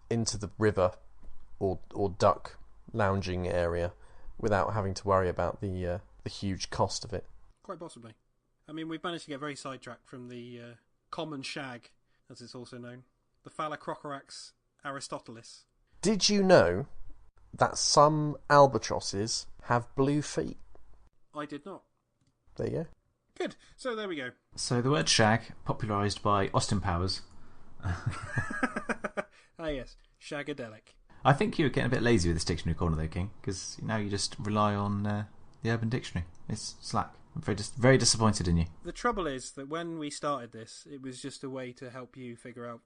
[SPEAKER 3] into the river or duck lounging area without having to worry about the huge cost of it.
[SPEAKER 1] Quite possibly. I mean, we've managed to get very sidetracked from the common shag, as it's also known. The Phallocrocorax aristotelis.
[SPEAKER 3] Did you know that some albatrosses have blue feet?
[SPEAKER 1] I did not.
[SPEAKER 3] There you go.
[SPEAKER 1] Good. So there we go.
[SPEAKER 2] So the word shag, popularised by Austin Powers.
[SPEAKER 1] Ah yes, shagadelic.
[SPEAKER 2] I think you were getting a bit lazy with this dictionary corner though, King, because now you just rely on the Urban Dictionary. It's slack. I'm very disappointed in you.
[SPEAKER 1] The trouble is that when we started this, it was just a way to help you figure out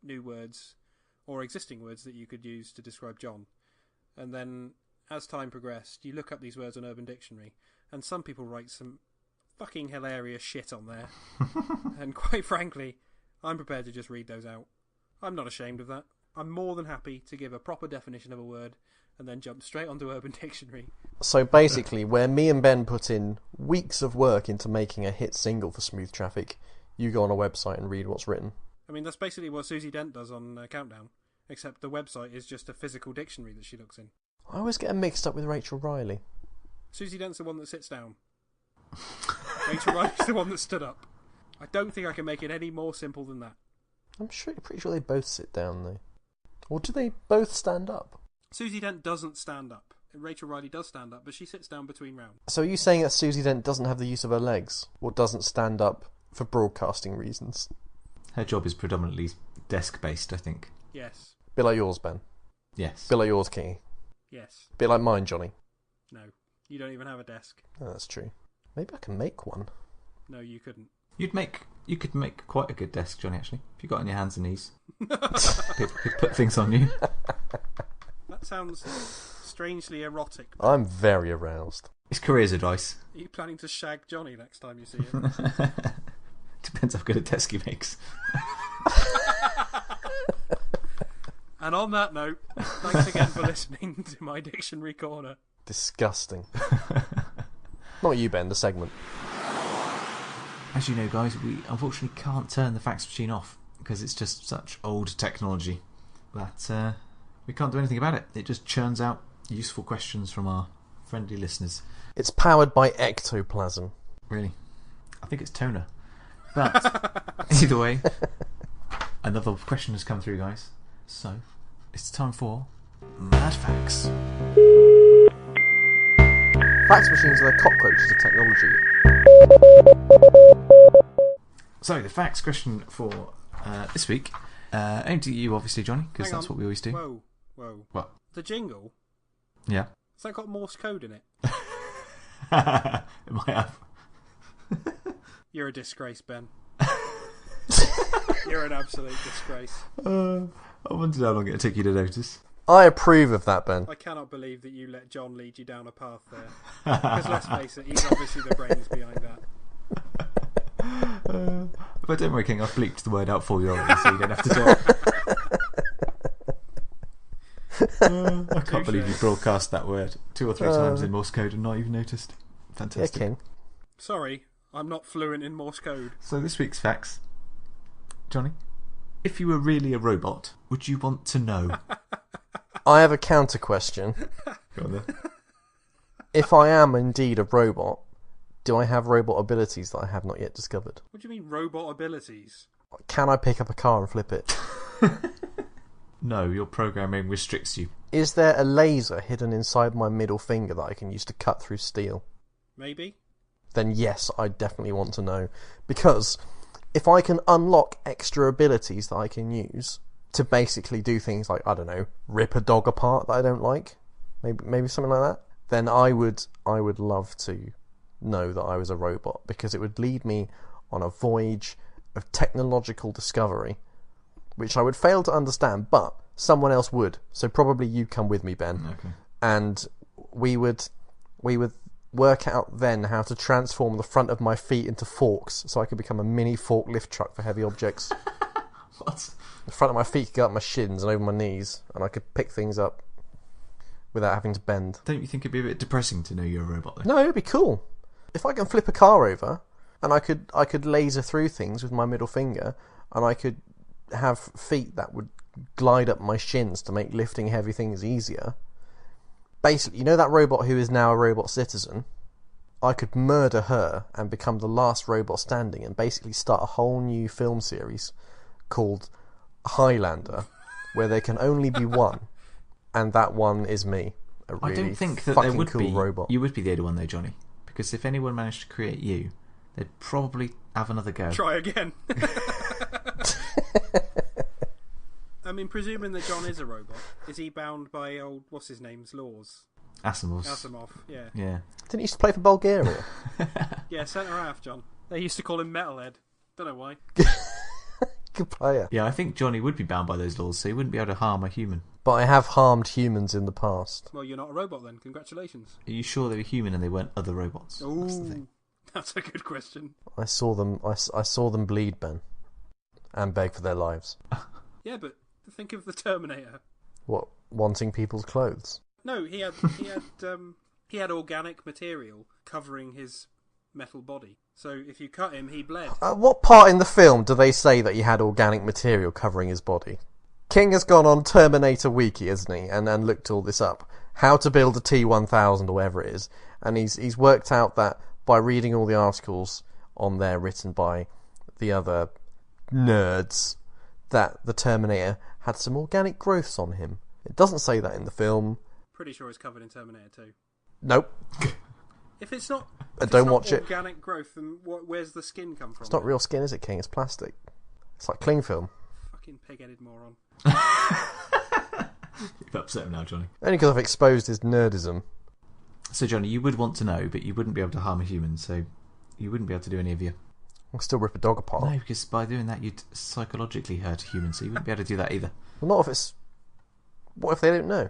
[SPEAKER 1] new words or existing words that you could use to describe John. And then, as time progressed, you look up these words on Urban Dictionary, and some people write some fucking hilarious shit on there. And quite frankly, I'm prepared to just read those out. I'm not ashamed of that. I'm more than happy to give a proper definition of a word and then jump straight onto Urban Dictionary.
[SPEAKER 3] So basically, where me and Ben put in weeks of work into making a hit single for Smooth Traffic, you go on a website and read what's written.
[SPEAKER 1] I mean, that's basically what Susie Dent does on Countdown, except the website is just a physical dictionary that she looks in.
[SPEAKER 3] I always get them mixed up with Rachel Riley.
[SPEAKER 1] Susie Dent's the one that sits down. Rachel Riley's the one that stood up. I don't think I can make it any more simple than that.
[SPEAKER 3] I'm pretty sure they both sit down, though. Or do they both stand up?
[SPEAKER 1] Susie Dent doesn't stand up. Rachel Riley does stand up, but she sits down between rounds.
[SPEAKER 3] So are you saying that Susie Dent doesn't have the use of her legs? Or doesn't stand up for broadcasting reasons?
[SPEAKER 2] Her job is predominantly desk-based, I think.
[SPEAKER 1] Yes.
[SPEAKER 3] Bit like yours, Ben.
[SPEAKER 2] Yes.
[SPEAKER 3] Bit like yours, Kingy.
[SPEAKER 1] Yes.
[SPEAKER 3] Bit like mine, Jonny.
[SPEAKER 1] No. You don't even have a desk.
[SPEAKER 3] Oh, that's true. Maybe I can make one.
[SPEAKER 1] No, you couldn't.
[SPEAKER 2] You could make quite a good desk, Johnny, actually, if you got on your hands and knees. People could put things on you.
[SPEAKER 1] That sounds strangely erotic.
[SPEAKER 3] I'm very aroused.
[SPEAKER 2] It's careers advice.
[SPEAKER 1] Are you planning to shag Johnny next time you see him?
[SPEAKER 2] Depends how good a desk he makes.
[SPEAKER 1] And on that note, thanks again for listening to my Dictionary Corner.
[SPEAKER 3] Disgusting. Not you, Ben, the segment.
[SPEAKER 2] As you know, guys, we unfortunately can't turn the fax machine off because it's just such old technology that we can't do anything about it. It just churns out useful questions from our friendly listeners.
[SPEAKER 3] It's powered by ectoplasm.
[SPEAKER 2] Really? I think it's toner. But either way, another question has come through, guys. So, it's time for Mad Facts.
[SPEAKER 3] Fax machines are the cockroaches of technology.
[SPEAKER 2] So, the facts question for this week, aimed at you, obviously, Johnny, because that's what we always do.
[SPEAKER 1] Whoa.
[SPEAKER 2] What?
[SPEAKER 1] The jingle?
[SPEAKER 2] Yeah.
[SPEAKER 1] Has that got Morse code in it?
[SPEAKER 2] It might have.
[SPEAKER 1] You're a disgrace, Ben. You're an absolute disgrace.
[SPEAKER 2] I wondered how long it'd take you to notice.
[SPEAKER 3] I approve of that, Ben.
[SPEAKER 1] I cannot believe that you let John lead you down a path there. Because let's face it, he's obviously the brains behind that.
[SPEAKER 2] But don't worry, King, I've bleeped the word out for you already, so you don't have to do it. I can't believe you broadcast that word 2 or 3 times in Morse code and not even noticed. Fantastic.
[SPEAKER 3] Yeah, King.
[SPEAKER 1] Sorry, I'm not fluent in Morse code.
[SPEAKER 2] So this week's facts. Johnny, if you were really a robot, would you want to know?
[SPEAKER 3] I have a counter question.
[SPEAKER 2] Go on then.
[SPEAKER 3] If I am indeed a robot, do I have robot abilities that I have not yet discovered?
[SPEAKER 1] What do you mean, robot abilities?
[SPEAKER 3] Can I pick up a car and flip it?
[SPEAKER 2] No, your programming restricts you.
[SPEAKER 3] Is there a laser hidden inside my middle finger that I can use to cut through steel?
[SPEAKER 1] Maybe.
[SPEAKER 3] Then yes, I definitely want to know. Because if I can unlock extra abilities that I can use to basically do things like, I don't know, rip a dog apart that I don't like, maybe something like that, then I would love to know that I was a robot, because it would lead me on a voyage of technological discovery, which I would fail to understand, but someone else would. So probably you'd come with me, Ben.
[SPEAKER 2] Okay.
[SPEAKER 3] And we would work out then how to transform the front of my feet into forks, so I could become a mini forklift truck for heavy objects.
[SPEAKER 2] What?
[SPEAKER 3] The front of my feet could go up my shins and over my knees, and I could pick things up without having to bend.
[SPEAKER 2] Don't you think it'd be a bit depressing to know you're a robot, though?
[SPEAKER 3] No, it'd be cool. If I can flip a car over, and I could laser through things with my middle finger, and I could have feet that would glide up my shins to make lifting heavy things easier. Basically, you know that robot who is now a robot citizen? I could murder her and become the last robot standing and basically start a whole new film series called Highlander, where there can only be one, and that one is me. A really
[SPEAKER 2] I don't think that
[SPEAKER 3] fucking
[SPEAKER 2] there would
[SPEAKER 3] cool
[SPEAKER 2] be.
[SPEAKER 3] robot.
[SPEAKER 2] You would be the only one, though, Johnny. Because if anyone managed to create you, they'd probably have another go.
[SPEAKER 1] Try again. I mean, presuming that John is a robot, is he bound by old, what's his name's laws? Asimov, yeah.
[SPEAKER 2] Yeah.
[SPEAKER 3] Didn't he used to play for Bulgaria?
[SPEAKER 1] Yeah, centre half, John. They used to call him Metalhead. Don't know why.
[SPEAKER 3] Good player.
[SPEAKER 2] Yeah, I think Johnny would be bound by those laws, so he wouldn't be able to harm a human.
[SPEAKER 3] But I have harmed humans in the past.
[SPEAKER 1] Well, you're not a robot then. Congratulations.
[SPEAKER 2] Are you sure they were human and they weren't other robots?
[SPEAKER 1] Ooh,
[SPEAKER 2] That's the thing.
[SPEAKER 1] that's a good question.
[SPEAKER 3] I saw them bleed, Ben, and beg for their lives.
[SPEAKER 1] Yeah, but think of the Terminator.
[SPEAKER 3] What, wanting people's clothes?
[SPEAKER 1] No, he had organic material covering his metal body. So if you cut him, he bled.
[SPEAKER 3] What part in the film do they say that he had organic material covering his body? King has gone on Terminator Wiki, hasn't he, and looked all this up. How to build a T-1000 or whatever it is. And he's worked out that by reading all the articles on there written by the other nerds, that the Terminator had some organic growths on him. It doesn't say that in the film.
[SPEAKER 1] Pretty sure it's covered in Terminator 2.
[SPEAKER 3] Nope.
[SPEAKER 1] If it's not,
[SPEAKER 3] Don't watch it.
[SPEAKER 1] Organic growth, then where's the skin come from?
[SPEAKER 3] It's not real skin, is it, King? It's plastic. It's like cling film.
[SPEAKER 1] Fucking pig-headed moron.
[SPEAKER 2] You've upset him now, Johnny.
[SPEAKER 3] Only because I've exposed his nerdism.
[SPEAKER 2] So, Johnny, you would want to know, but you wouldn't be able to harm a human, so you wouldn't be able to do any of you.
[SPEAKER 3] I'll still rip a dog apart.
[SPEAKER 2] No, because by doing that, you'd psychologically hurt a human, so you wouldn't be able to do that either.
[SPEAKER 3] Well, not if it's... What if they don't know?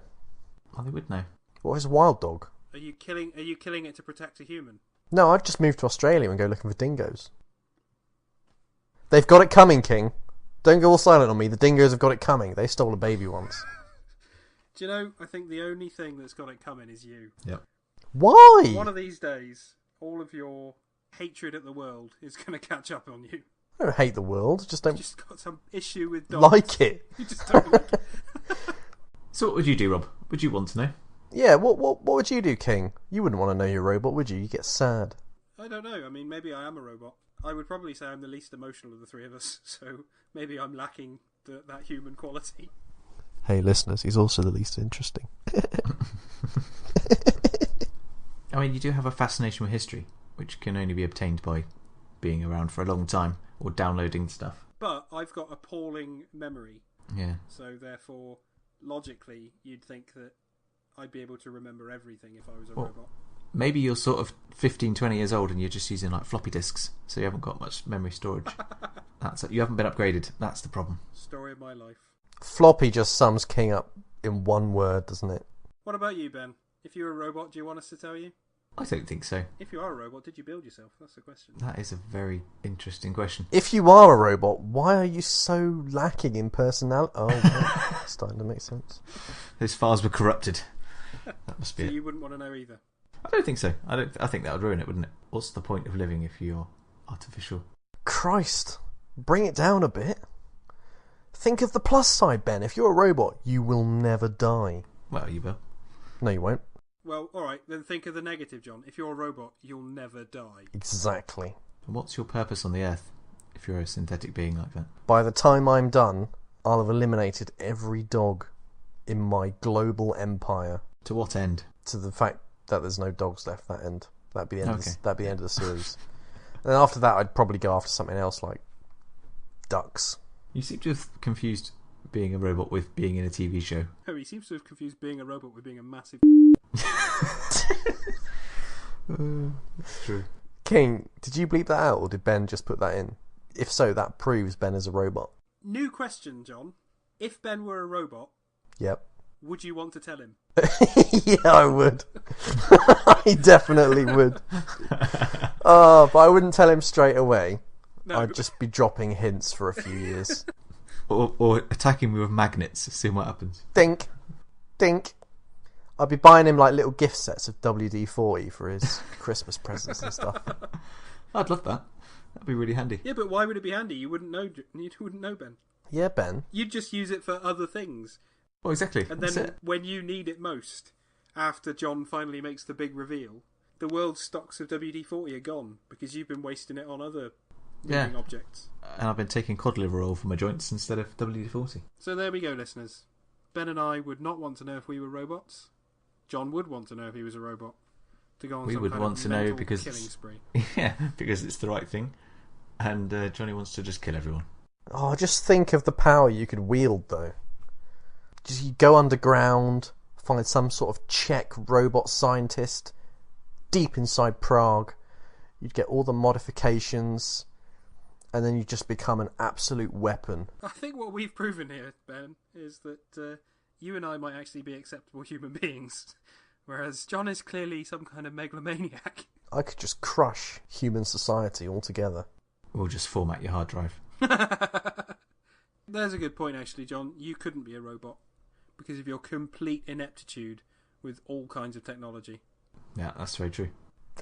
[SPEAKER 2] Well, they would know.
[SPEAKER 3] What if it's a wild dog?
[SPEAKER 1] Are you killing it to protect a human?
[SPEAKER 3] No, I'd just move to Australia and go looking for dingoes. They've got it coming, King. Don't go all silent on me. The dingoes have got it coming. They stole a baby once.
[SPEAKER 1] Do you know, I think the only thing that's got it coming is you.
[SPEAKER 2] Yep.
[SPEAKER 3] Why?
[SPEAKER 1] One of these days, all of your hatred at the world is going to catch up on you.
[SPEAKER 3] I don't hate the world. Just don't
[SPEAKER 1] You just got some issue with dogs.
[SPEAKER 3] like it.
[SPEAKER 1] You just don't like it.
[SPEAKER 2] So what would you do, Rob? Would you want to know?
[SPEAKER 3] Yeah, what would you do, King? You wouldn't want to know you're a robot, would you? You get sad.
[SPEAKER 1] I don't know. I mean, maybe I am a robot. I would probably say I'm the least emotional of the three of us, so maybe I'm lacking that human quality.
[SPEAKER 3] Hey, listeners, he's also the least interesting.
[SPEAKER 2] Oh, I mean, you do have a fascination with history, which can only be obtained by being around for a long time or downloading stuff.
[SPEAKER 1] But I've got appalling memory.
[SPEAKER 2] Yeah.
[SPEAKER 1] So therefore, logically, you'd think that I'd be able to remember everything if I was a robot.
[SPEAKER 2] Maybe you're sort of 15, 20 years old and you're just using like floppy disks, so you haven't got much memory storage. You haven't been upgraded. That's the problem.
[SPEAKER 1] Story of my life.
[SPEAKER 3] Floppy just sums King up in one word, doesn't it?
[SPEAKER 1] What about you, Ben? If you were a robot, do you want us to tell you?
[SPEAKER 2] I don't think so.
[SPEAKER 1] If you are a robot, did you build yourself? That's the question.
[SPEAKER 2] That is a very interesting question.
[SPEAKER 3] If you are a robot, why are you so lacking in personality? Oh, well, starting to make sense.
[SPEAKER 2] Those files were corrupted. That must be
[SPEAKER 1] So
[SPEAKER 2] it.
[SPEAKER 1] you wouldn't want to know either?
[SPEAKER 2] I don't think so. I think that would ruin it, wouldn't it? What's the point of living if you're artificial?
[SPEAKER 3] Christ, bring it down a bit. Think of the plus side, Ben. If you're a robot, you will never die.
[SPEAKER 2] Well, you will.
[SPEAKER 3] No, you won't.
[SPEAKER 1] Well, alright, then think of the negative, John. If you're a robot, you'll never die.
[SPEAKER 3] Exactly.
[SPEAKER 2] And what's your purpose on the Earth if you're a synthetic being like that?
[SPEAKER 3] By the time I'm done, I'll have eliminated every dog in my global empire.
[SPEAKER 2] To what end?
[SPEAKER 3] To the fact that there's no dogs left. That'd be the end.
[SPEAKER 2] Okay.
[SPEAKER 3] That'd be the end of the series. And then after that, I'd probably go after something else like ducks.
[SPEAKER 2] You seem to have confused being a robot with being in a TV show.
[SPEAKER 1] Oh, he seems to have confused being a robot with being a massive...
[SPEAKER 2] That's true.
[SPEAKER 3] King, did you bleep that out, or did Ben just put that in? If so, that proves Ben is a robot.
[SPEAKER 1] New question, John. If Ben were a robot,
[SPEAKER 3] Yep.
[SPEAKER 1] would you want to tell him?
[SPEAKER 3] Yeah, I would. I definitely would. But I wouldn't tell him straight away.
[SPEAKER 1] No.
[SPEAKER 3] I'd just be dropping hints for a few years.
[SPEAKER 2] Or attacking me with magnets, seeing what happens.
[SPEAKER 3] Think. I'd be buying him like little gift sets of WD-40 for his Christmas presents and stuff.
[SPEAKER 2] I'd love that. That'd be really handy.
[SPEAKER 1] Yeah, but why would it be handy? You wouldn't know, Ben.
[SPEAKER 3] Yeah, Ben.
[SPEAKER 1] You'd just use it for other things.
[SPEAKER 2] Well, exactly.
[SPEAKER 1] And
[SPEAKER 2] That's
[SPEAKER 1] then
[SPEAKER 2] it.
[SPEAKER 1] when you need it most, after John finally makes the big reveal, the world's stocks of WD-40 are gone because you've been wasting it on other moving objects.
[SPEAKER 2] And I've been taking cod liver oil for my joints instead of WD-40.
[SPEAKER 1] So there we go, listeners. Ben and I would not want to know if we were robots. John would want to know if he was a robot. To go on
[SPEAKER 2] We
[SPEAKER 1] some
[SPEAKER 2] would
[SPEAKER 1] kind
[SPEAKER 2] want
[SPEAKER 1] of
[SPEAKER 2] to know
[SPEAKER 1] mental
[SPEAKER 2] because
[SPEAKER 1] killing spree.
[SPEAKER 2] Yeah, because it's the right thing. And Jonny wants to just kill everyone.
[SPEAKER 3] Oh, just think of the power you could wield, though. Just you go underground, find some sort of Czech robot scientist deep inside Prague. You'd get all the modifications, and then you just become an absolute weapon.
[SPEAKER 1] I think what we've proven here, Ben, is that you and I might actually be acceptable human beings, whereas John is clearly some kind of megalomaniac.
[SPEAKER 3] I could just crush human society altogether.
[SPEAKER 2] Or just format your hard drive.
[SPEAKER 1] There's a good point, actually, John. You couldn't be a robot because of your complete ineptitude with all kinds of technology.
[SPEAKER 2] Yeah, that's very true.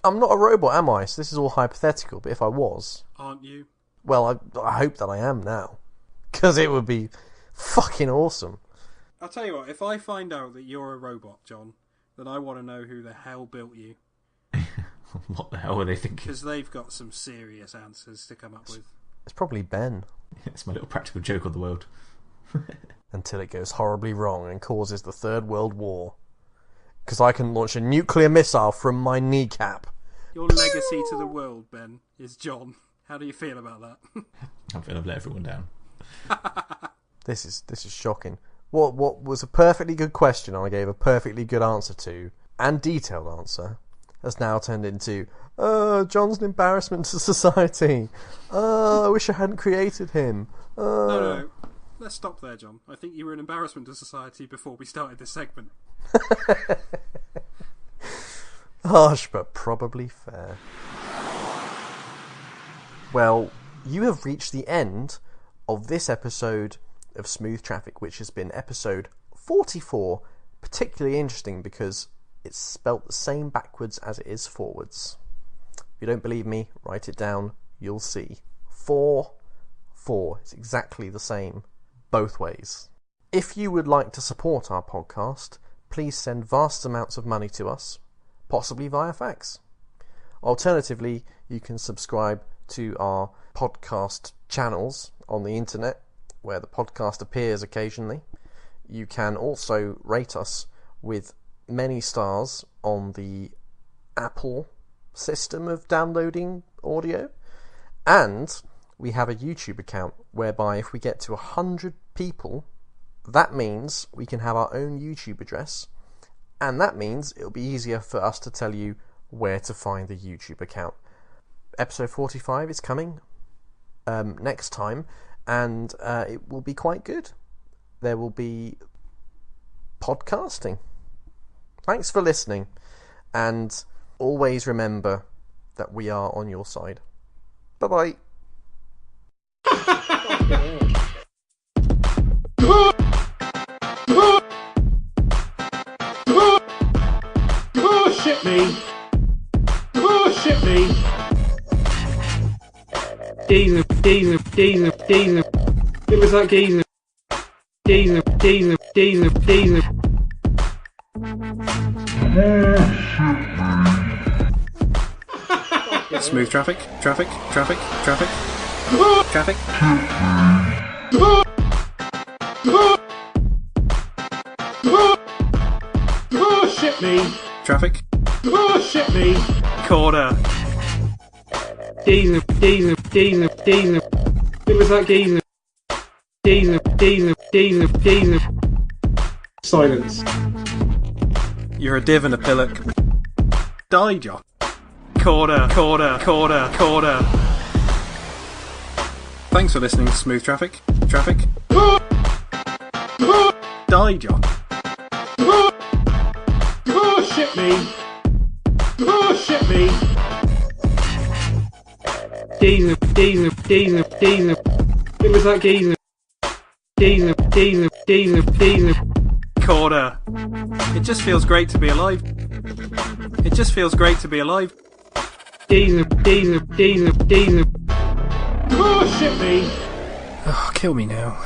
[SPEAKER 3] I'm not a robot, am I? So this is all hypothetical, but if I was...
[SPEAKER 1] Aren't you?
[SPEAKER 3] Well, I hope that I am now. Because it would be fucking awesome.
[SPEAKER 1] I'll tell you what, if I find out that you're a robot, John, then I want to know who the hell built you.
[SPEAKER 2] What the hell were they thinking?
[SPEAKER 1] Because they've got some serious answers to come up with.
[SPEAKER 3] It's probably Ben.
[SPEAKER 2] It's my little practical joke on the world.
[SPEAKER 3] Until it goes horribly wrong and causes the Third World War. Because I can launch a nuclear missile from my kneecap.
[SPEAKER 1] Your legacy to the world, Ben, is John. How do you feel about that?
[SPEAKER 2] I feel I've let everyone down.
[SPEAKER 3] This is shocking. What was a perfectly good question and I gave a perfectly good answer to, and detailed answer, has now turned into, John's an embarrassment to society. I wish I hadn't created him.
[SPEAKER 1] No. Let's stop there, John. I think you were an embarrassment to society before we started this segment.
[SPEAKER 3] Harsh, but probably fair. Well, you have reached the end of this episode of Smooth Traffic, which has been episode 44. Particularly interesting because it's spelt the same backwards as it is forwards. If you don't believe me, write it down. You'll see. 4. It's exactly the same both ways. If you would like to support our podcast, please send vast amounts of money to us, possibly via fax. Alternatively, you can subscribe to our podcast channels on the internet, where the podcast appears occasionally. You can also rate us with many stars on the Apple system of downloading audio. And we have a YouTube account whereby if we get to 100 people, that means we can have our own YouTube address, and that means it'll be easier for us to tell you where to find the YouTube account. Episode 45 is coming next time, and it will be quite good. There will be podcasting. Thanks for listening, and always remember that we are on your side. Bye-bye.
[SPEAKER 4] Oh shit me! Oh shit me! Geezer. It was like geezer. Geezer.
[SPEAKER 1] Smooth traffic. Traffic.
[SPEAKER 4] Oh shit me!
[SPEAKER 1] Traffic.
[SPEAKER 4] Oh shit me!
[SPEAKER 1] Corner.
[SPEAKER 4] Geezer. It was like geezer. Geezer. Silence.
[SPEAKER 1] You're a div and a pillock. Die, Jock. Corner. Thanks for listening to Smooth Traffic. Die, Jock.
[SPEAKER 4] Oh shit me! Oh shit me! Geezer. It was like geezer. Geezer.
[SPEAKER 1] Corner. It just feels great to be alive.
[SPEAKER 4] Geezer. Oh shit me!
[SPEAKER 1] Oh, kill me now.